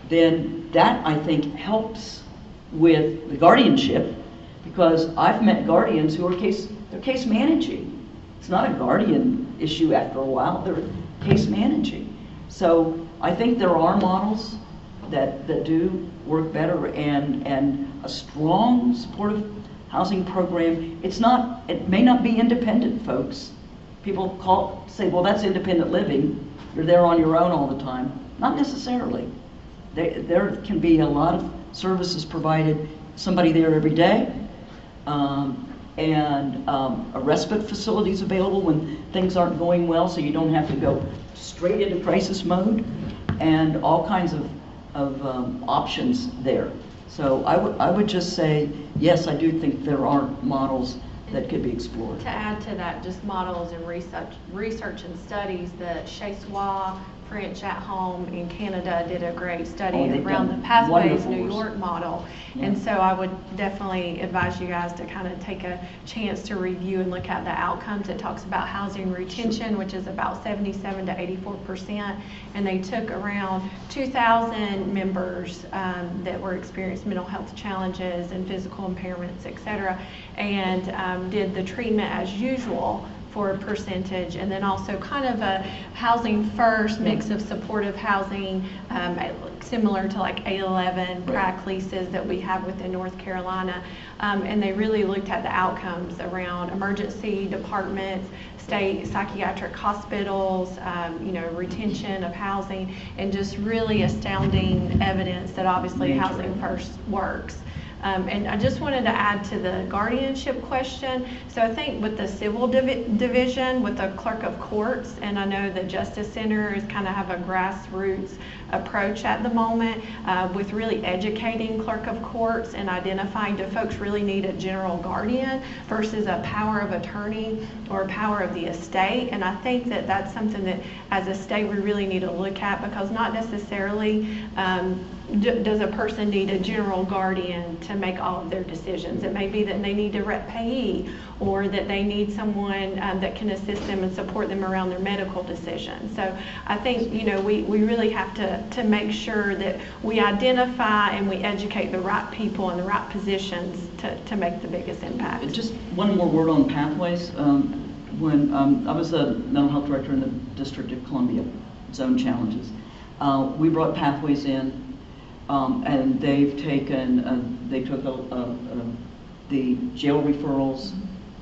then that I think helps with the guardianship, because I've met guardians who are they're case managing. It's not a guardian issue after a while, they're case managing. So I think there are models that do work better, and a strong supportive housing program. It may not be independent, folks. People say, well, that's independent living. You're there on your own all the time. Not necessarily. There can be a lot of services provided, somebody there every day, and a respite facilities available when things aren't going well, so you don't have to go straight into crisis mode, and all kinds of options there. So I would just say, yes, I do think there are models that could be explored. To add to that, just models and research and studies, the Chassois French at Home in Canada did a great study around the Pathways New York model. Yeah. And so I would definitely advise you guys to kind of take a chance to review and look at the outcomes. It talks about housing retention, which is about 77 to 84%. And they took around 2,000 members that were experienced mental health challenges and physical impairments, et cetera, and did the treatment as usual for a percentage, and then also kind of a housing first mix of supportive housing, similar to like 811 PRAC leases that we have within North Carolina. And they really looked at the outcomes around emergency departments, state psychiatric hospitals, retention of housing, and just really astounding evidence that obviously housing first works. And I just wanted to add to the guardianship question. So I think with the civil division, with the clerk of courts, and I know the Justice Center is kind of have a grassroots approach at the moment with really educating clerk of courts and identifying, do folks really need a general guardian versus a power of attorney or a power of the estate? And I think that that's something that as a state we really need to look at, because not necessarily does a person need a general guardian to make all of their decisions. It may be that they need a rep payee, or that they need someone that can assist them and support them around their medical decisions. So I think, we really have to make sure that we identify and we educate the right people in the right positions to make the biggest impact. Just one more word on Pathways. When I was a mental health director in the District of Columbia, Zone Challenges, we brought Pathways in. And they took the jail referrals,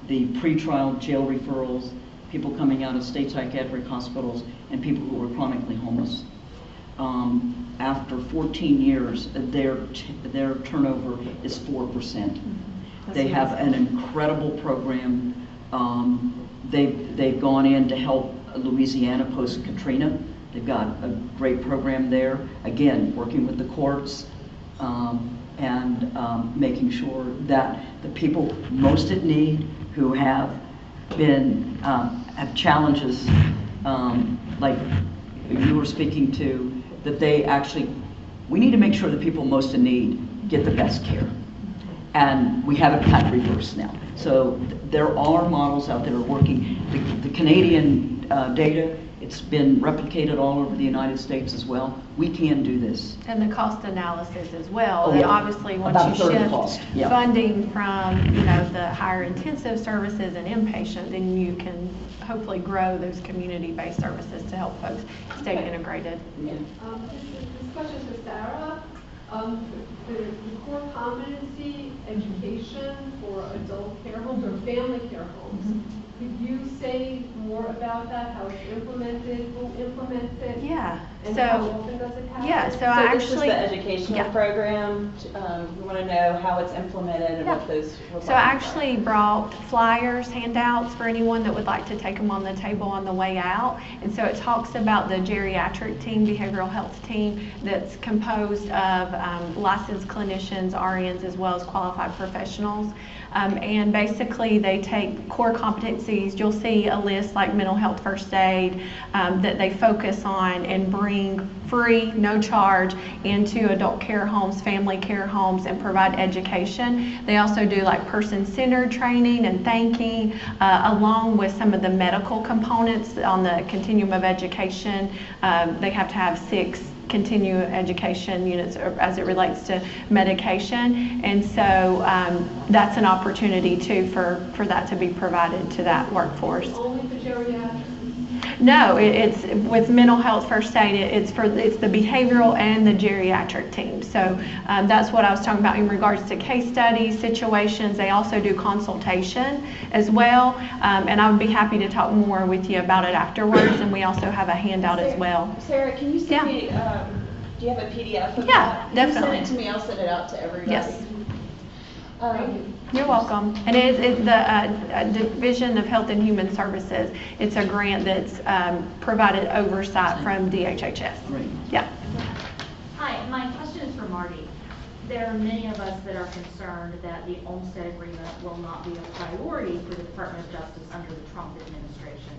the pretrial jail referrals, people coming out of state psychiatric hospitals, and people who were chronically homeless. After 14 years, their turnover is 4%. They have an incredible program. They've gone in to help Louisiana post-Katrina. They've got a great program there, again, working with the courts and making sure that the people most in need who have challenges like you were speaking to, that we need to make sure the people most in need get the best care. And we haven't had reverse now. So there are models out there working. The Canadian data, it's been replicated all over the United States as well. We can do this. And the cost analysis as well. Oh, and yeah. obviously once About you a third of the shift cost. Yeah. funding from the higher intensive services and inpatient, then you can hopefully grow those community-based services to help folks stay integrated. Yeah. This question is for Sarah. The core competency education for adult care homes or family care homes. Could you say more about that, how it's implemented, who implements it? Yeah. And So- how often does it happen? Yeah, so So I this is actually. the educational yeah. program. We want to know how it's implemented and Yeah. what those requirements So I actually are. brought flyers, handouts for anyone that would like to take them on the table on the way out. And so it talks about the geriatric team, behavioral health team, that's composed of licensed clinicians, RNs, as well as qualified professionals. And basically they take core competencies. You'll see a list like mental health, first aid, that they focus on and bring free, no charge, into adult care homes, family care homes, and provide education. They also do like person-centered training and thanking, along with some of the medical components on the continuum of education. They have to have 6 continuing education units as it relates to medication. And so that's an opportunity too for that to be provided to that workforce. Only for geriatrics? No, it's with mental health first aid, it's the behavioral and the geriatric team. So that's what I was talking about in regards to case studies, situations. They also do consultation as well. And I would be happy to talk more with you about it afterwards. And we also have a handout as well. Sarah, can you send me, do you have a PDF of that? Yeah, definitely. Can you send it to me? I'll send it out to everybody. Yes. You're welcome. And it's the Division of Health and Human Services. It's a grant that's provided oversight from DHHS. Right. Yeah. Hi, my question is for Marti. There are many of us that are concerned that the Olmstead Agreement will not be a priority for the Department of Justice under the Trump administration.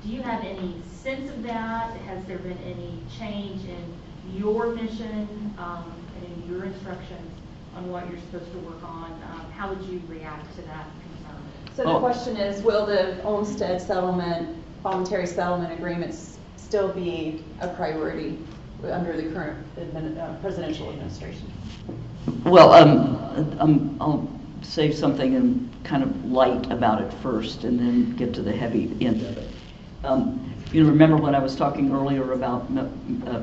Do you have any sense of that? Has there been any change in your mission and in your instructions on what you're supposed to work on? How would you react to that concern? So the question is, will the Olmstead settlement, voluntary settlement agreements still be a priority under the current presidential administration? Well, I'll say something and kind of light about it first and then get to the heavy end of it. You remember when I was talking earlier about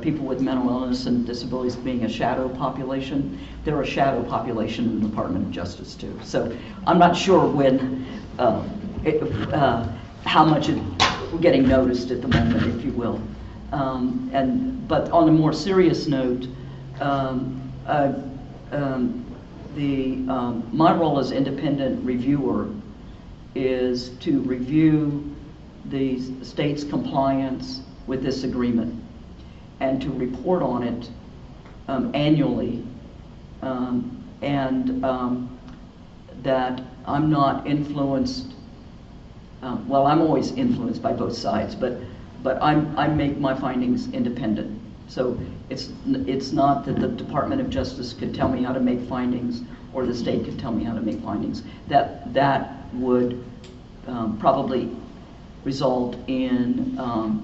people with mental illness and disabilities being a shadow population? They're a shadow population in the Department of Justice too. So I'm not sure when, how much it's getting noticed at the moment, if you will. But on a more serious note, my role as independent reviewer is to review the state's compliance with this agreement and to report on it annually, and that I'm not influenced, well, I'm always influenced by both sides, but I make my findings independent. So it's not that the Department of Justice could tell me how to make findings or the state could tell me how to make findings. That would probably result in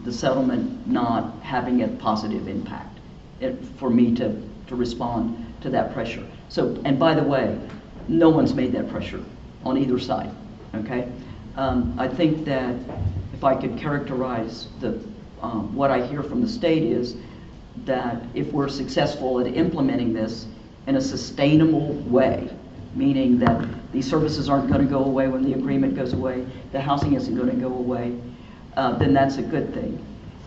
the settlement not having a positive impact for me to respond to that pressure. So, and by the way, no one's made that pressure on either side, okay? I think that if I could characterize what I hear from the state is that if we're successful at implementing this in a sustainable way, meaning that these services aren't going to go away when the agreement goes away, the housing isn't going to go away, then that's a good thing.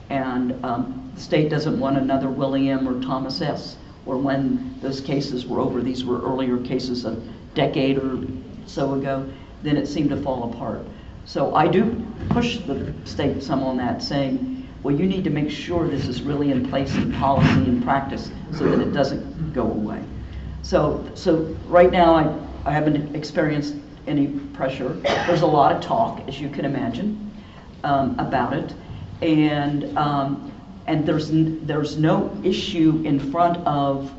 And the state doesn't want another William or Thomas S. or when those cases were over, these were earlier cases a decade or so ago, then it seemed to fall apart. So I do push the state some on that, saying, well, you need to make sure this is really in place in policy and practice so that it doesn't go away. So right now I haven't experienced any pressure. There's a lot of talk, as you can imagine, about it, and there's no issue in front of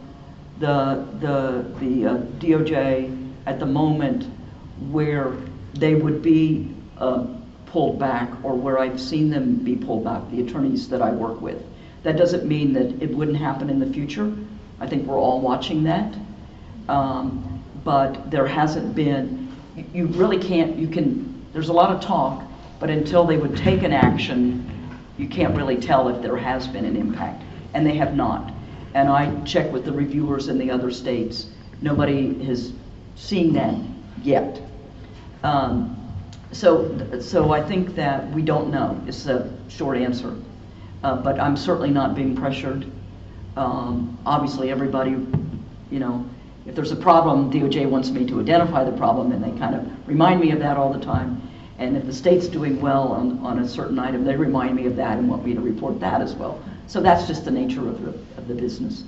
the DOJ at the moment where they would be pulled back or where I've seen them be pulled back, the attorneys that I work with. That doesn't mean that it wouldn't happen in the future. I think we're all watching that. But there hasn't been, you really can't, there's a lot of talk, but until they would take an action, you can't really tell if there has been an impact, and they have not. And I check with the reviewers in the other states. Nobody has seen that yet. So I think that we don't know, is the short answer. but I'm certainly not being pressured. Obviously, everybody, you know, if there's a problem, DOJ wants me to identify the problem, and they kind of remind me of that all the time. And if the state's doing well on a certain item, they remind me of that and want me to report that as well. So that's just the nature of the business.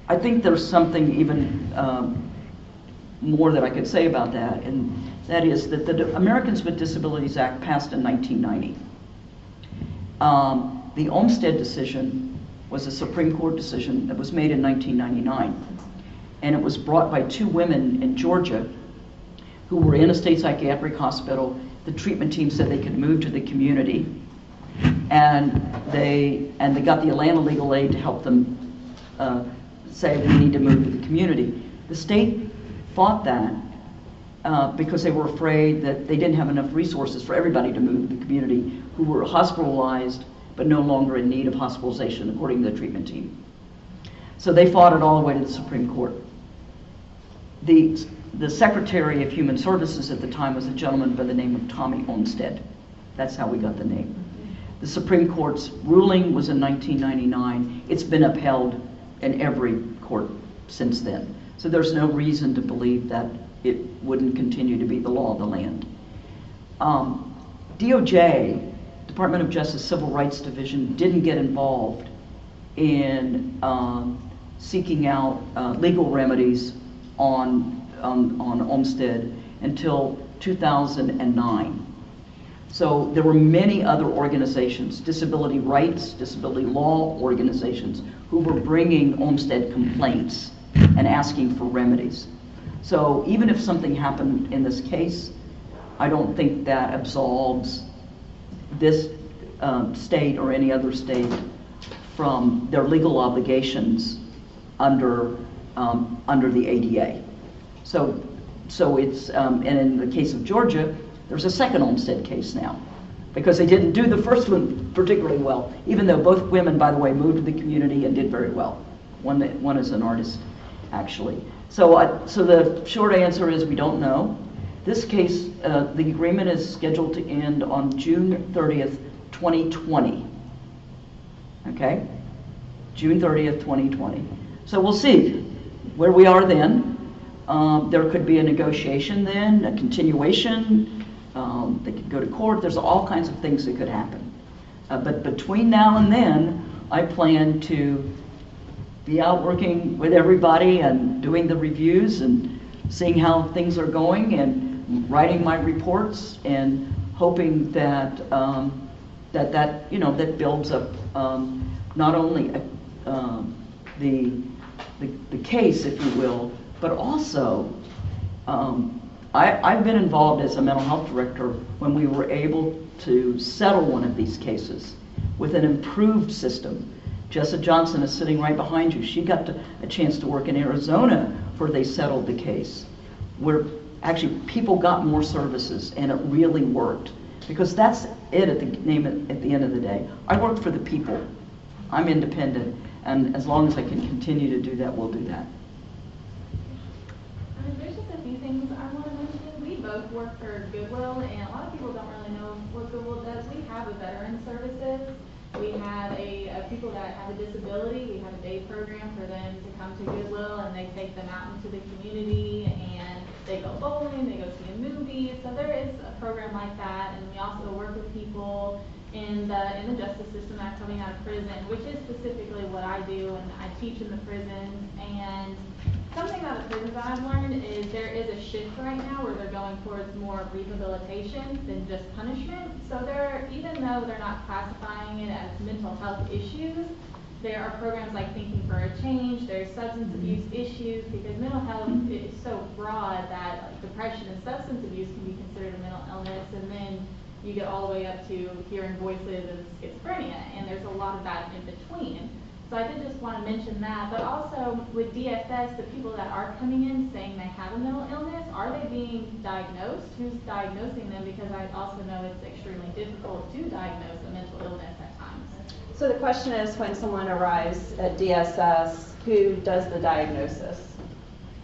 I think there's something even more that I could say about that, and that is that the Americans with Disabilities Act passed in 1990. The Olmstead decision was a Supreme Court decision that was made in 1999, and it was brought by two women in Georgia who were in a state psychiatric hospital. The treatment team said they could move to the community, and they got the Atlanta Legal Aid to help them say we need to move to the community. The state fought that because they were afraid that they didn't have enough resources for everybody to move to the community who were hospitalized but no longer in need of hospitalization, according to the treatment team. So they fought it all the way to the Supreme Court. The Secretary of Human Services at the time was a gentleman by the name of Tommy Olmstead. That's how we got the name. The Supreme Court's ruling was in 1999. It's been upheld in every court since then. So there's no reason to believe that it wouldn't continue to be the law of the land. DOJ, Department of Justice Civil Rights Division, didn't get involved in seeking out legal remedies on Olmstead until 2009. So there were many other organizations, disability rights, disability law organizations, who were bringing Olmstead complaints and asking for remedies. So even if something happened in this case, I don't think that absolves this state or any other state from their legal obligations under the ADA. So it's, and in the case of Georgia, there's a second Olmstead case now, because they didn't do the first one particularly well, even though both women, by the way, moved to the community and did very well. One is an artist, actually. So the short answer is we don't know. This case, the agreement is scheduled to end on June 30th, 2020. Okay? June 30th, 2020. So we'll see where we are then. There could be a negotiation then, a continuation. They could go to court. There's all kinds of things that could happen. But between now and then, I plan to be out working with everybody and doing the reviews and seeing how things are going and writing my reports and hoping that that builds up not only the case, if you will, but also I've been involved as a mental health director when we were able to settle one of these cases with an improved system. Jessa Johnson is sitting right behind you. She got a chance to work in Arizona where they settled the case, where actually people got more services and it really worked. Because that's it at the end of the day. I work for the people. I'm independent, and as long as I can continue to do that, we'll do that. There's just a few things I want to mention. We both work for Goodwill, and a lot of people don't really know what Goodwill does. We have a veteran services. We have people that have a disability. We have a day program for them to come to Goodwill, and they take them out into the community, and they go bowling, they go see a movie. So there is a program like that, and we also work with people in the justice system that's coming out of prison, which is specifically what I do, and I teach in the prisons. And something about the prisons that I've learned is there is a shift right now where they're going towards more rehabilitation than just punishment. So even though they're not classifying it as mental health issues, there are programs like Thinking for a Change, there's substance abuse issues, because mental health is so broad that like, depression and substance abuse can be considered a mental illness, and then you get all the way up to hearing voices and schizophrenia, and there's a lot of that in between. So I did just want to mention that, but also with DSS, the people that are coming in saying they have a mental illness, are they being diagnosed? Who's diagnosing them? Because I also know it's extremely difficult to diagnose a mental illness at times. So the question is, when someone arrives at DSS, who does the diagnosis?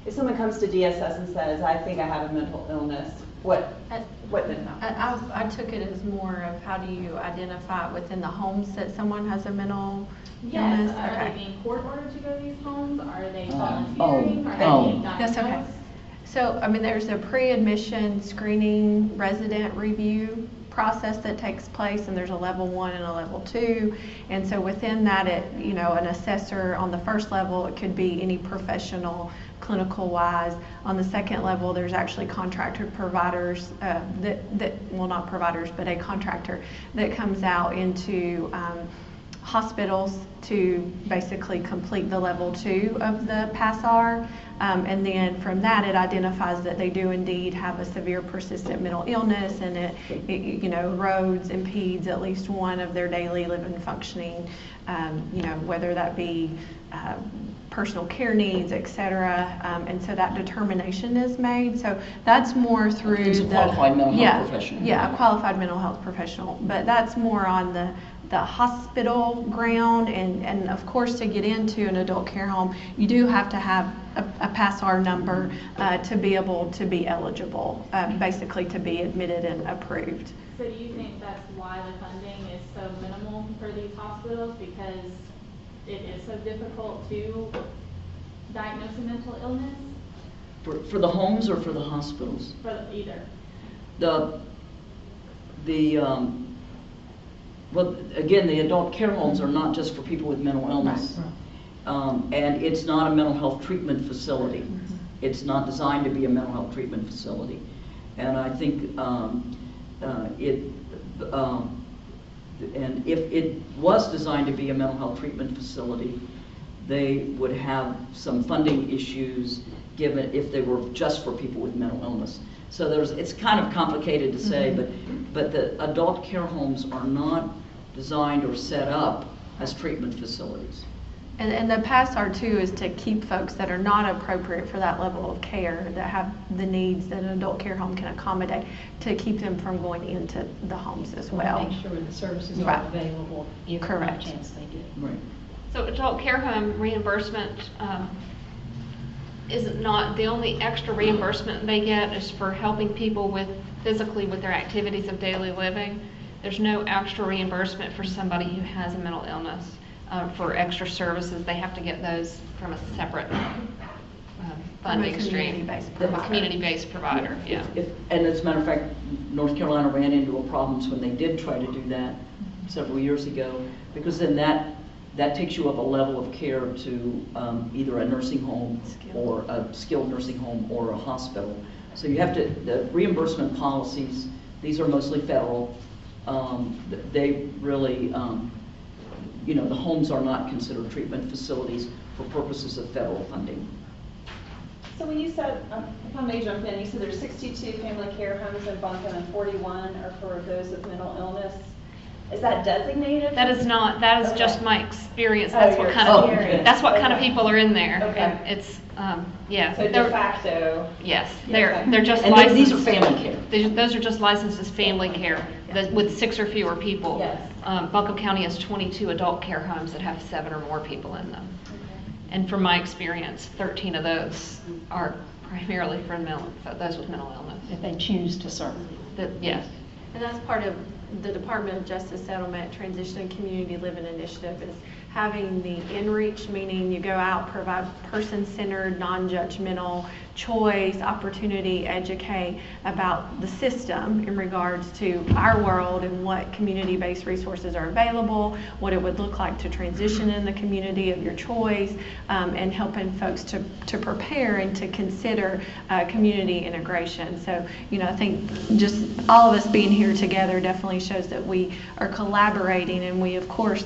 If someone comes to DSS and says, I think I have a mental illness, What then? I took it as more of how do you identify within the homes that someone has a mental Yes, illness? are Okay. they being court ordered to go to these homes? Are they Oh, volunteering? Are they oh. being That's okay. diagnosed? So, I mean, there's a pre-admission screening resident review process that takes place, and there's a level 1 and a level 2. And so within that, an assessor on the first level, it could be any professional, clinical wise. On the second level, there's actually contracted providers well, not providers, but a contractor that comes out into hospitals to basically complete the level 2 of the PASSAR. And then from that, it identifies that they do indeed have a severe persistent mental illness, and it roads impedes at least one of their daily living functioning, whether that be personal care needs, et cetera. And so that determination is made. So that's more through It's a qualified mental health professional. Yeah, a qualified mental health professional. But that's more on the hospital ground, and of course, to get into an adult care home, you do have to have a PASSAR number to be able to be eligible, basically to be admitted and approved. So do you think that's why the funding is so minimal for these hospitals? Because it is so difficult to diagnose a mental illness? For the homes or for the hospitals? For either. Well, again, the adult care homes are not just for people with mental illness. And it's not a mental health treatment facility. It's not designed to be a mental health treatment facility. And I think and if it was designed to be a mental health treatment facility, they would have some funding issues given if they were just for people with mental illness. So it's kind of complicated to say, but the adult care homes are not designed or set up as treatment facilities. And the PASSAR too is to keep folks that are not appropriate for that level of care, that have the needs that an adult care home can accommodate, to keep them from going into the homes as well. Make sure the services Right. are available if by Correct. chance they do. Right. So adult care home reimbursement is not the only extra reimbursement they get is for helping people physically with their activities of daily living. There's no extra reimbursement for somebody who has a mental illness. For extra services, they have to get those from a separate funding stream. From a community-based provider, yeah. And as a matter of fact, North Carolina ran into problems when they did try to do that several years ago, because then that takes you up a level of care to either a nursing home or a skilled nursing home or a hospital. So you have to, the reimbursement policies, these are mostly federal. They really, the homes are not considered treatment facilities for purposes of federal funding. So when you said, if I may jump in, you said there's 62 family care homes in Buncombe and 41 are for those with mental illness. Is that designated? That is not. That is just my experience. Oh, That's what kind of. experience. That's what kind of people are in there. Okay. And it's yeah. So de facto. Yes, Yeah. they're just And licensed. these are family care. Those are just licensed as family care with 6 or fewer people. Yes. Buncombe County has 22 adult care homes that have 7 or more people in them. And from my experience, 13 of those are primarily for those with mental illness. If they choose to serve. Yes. And that's part of the Department of Justice Settlement Transition and Community Living Initiative, is having the in-reach, meaning you go out, provide person-centered, non-judgmental choice, opportunity, educate about the system in regards to our world and what community-based resources are available, what it would look like to transition in the community of your choice, and helping folks to prepare and to consider community integration. So, I think just all of us being here together definitely shows that we are collaborating, and we, of course,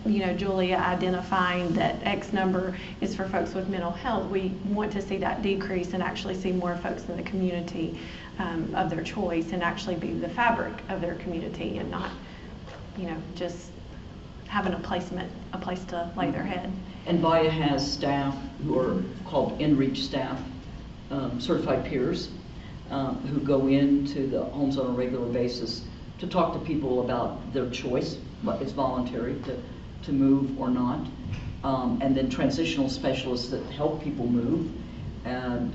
Julia identifying that X number is for folks with mental health. We want to see that decrease and actually see more folks in the community of their choice and actually be the fabric of their community and not, just having a place to lay their head. And Vaya has staff who are called in-reach staff, certified peers, who go into the homes on a regular basis to talk to people about their choice, but it's voluntary to move or not, and then transitional specialists that help people move, and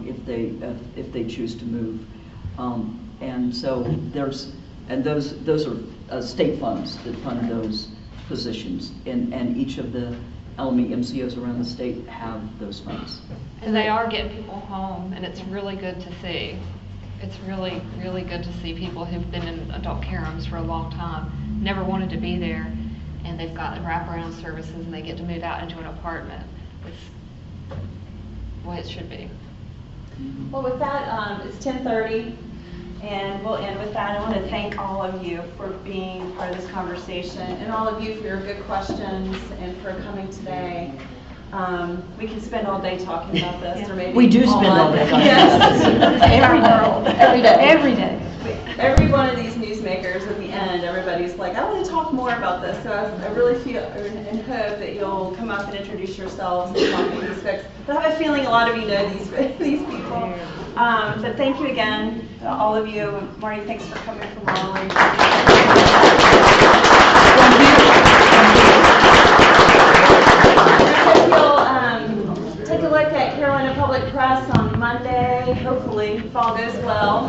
if they choose to move. And so those are state funds that fund those positions, and each of the LME MCOs around the state have those funds. And they are getting people home, and it's really good to see. It's really, really good to see people who've been in adult care homes for a long time, never wanted to be there, and they've got wraparound services, and they get to move out into an apartment. It's the way it should be. Well, with that, it's 10:30, and we'll end with that. I want to thank all of you for being part of this conversation, and all of you for your good questions and for coming today. We can spend all day talking about this, or maybe we do spend all day talking about this. Every day. Every day. Every one of these newsmakers at the end, everybody's like, I want to talk more about this. So I really feel and hope that you'll come up and introduce yourselves and talk to these folks. But I have a feeling a lot of you know these people. But thank you again, all of you. Marty, thanks for coming from Raleigh. Take a look at Carolina Public Press on Monday. Hopefully, if all goes well,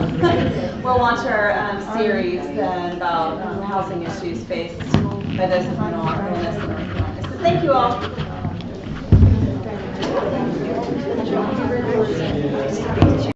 we'll launch our series then about housing issues faced by those with mental illness in North Carolina. So thank you all.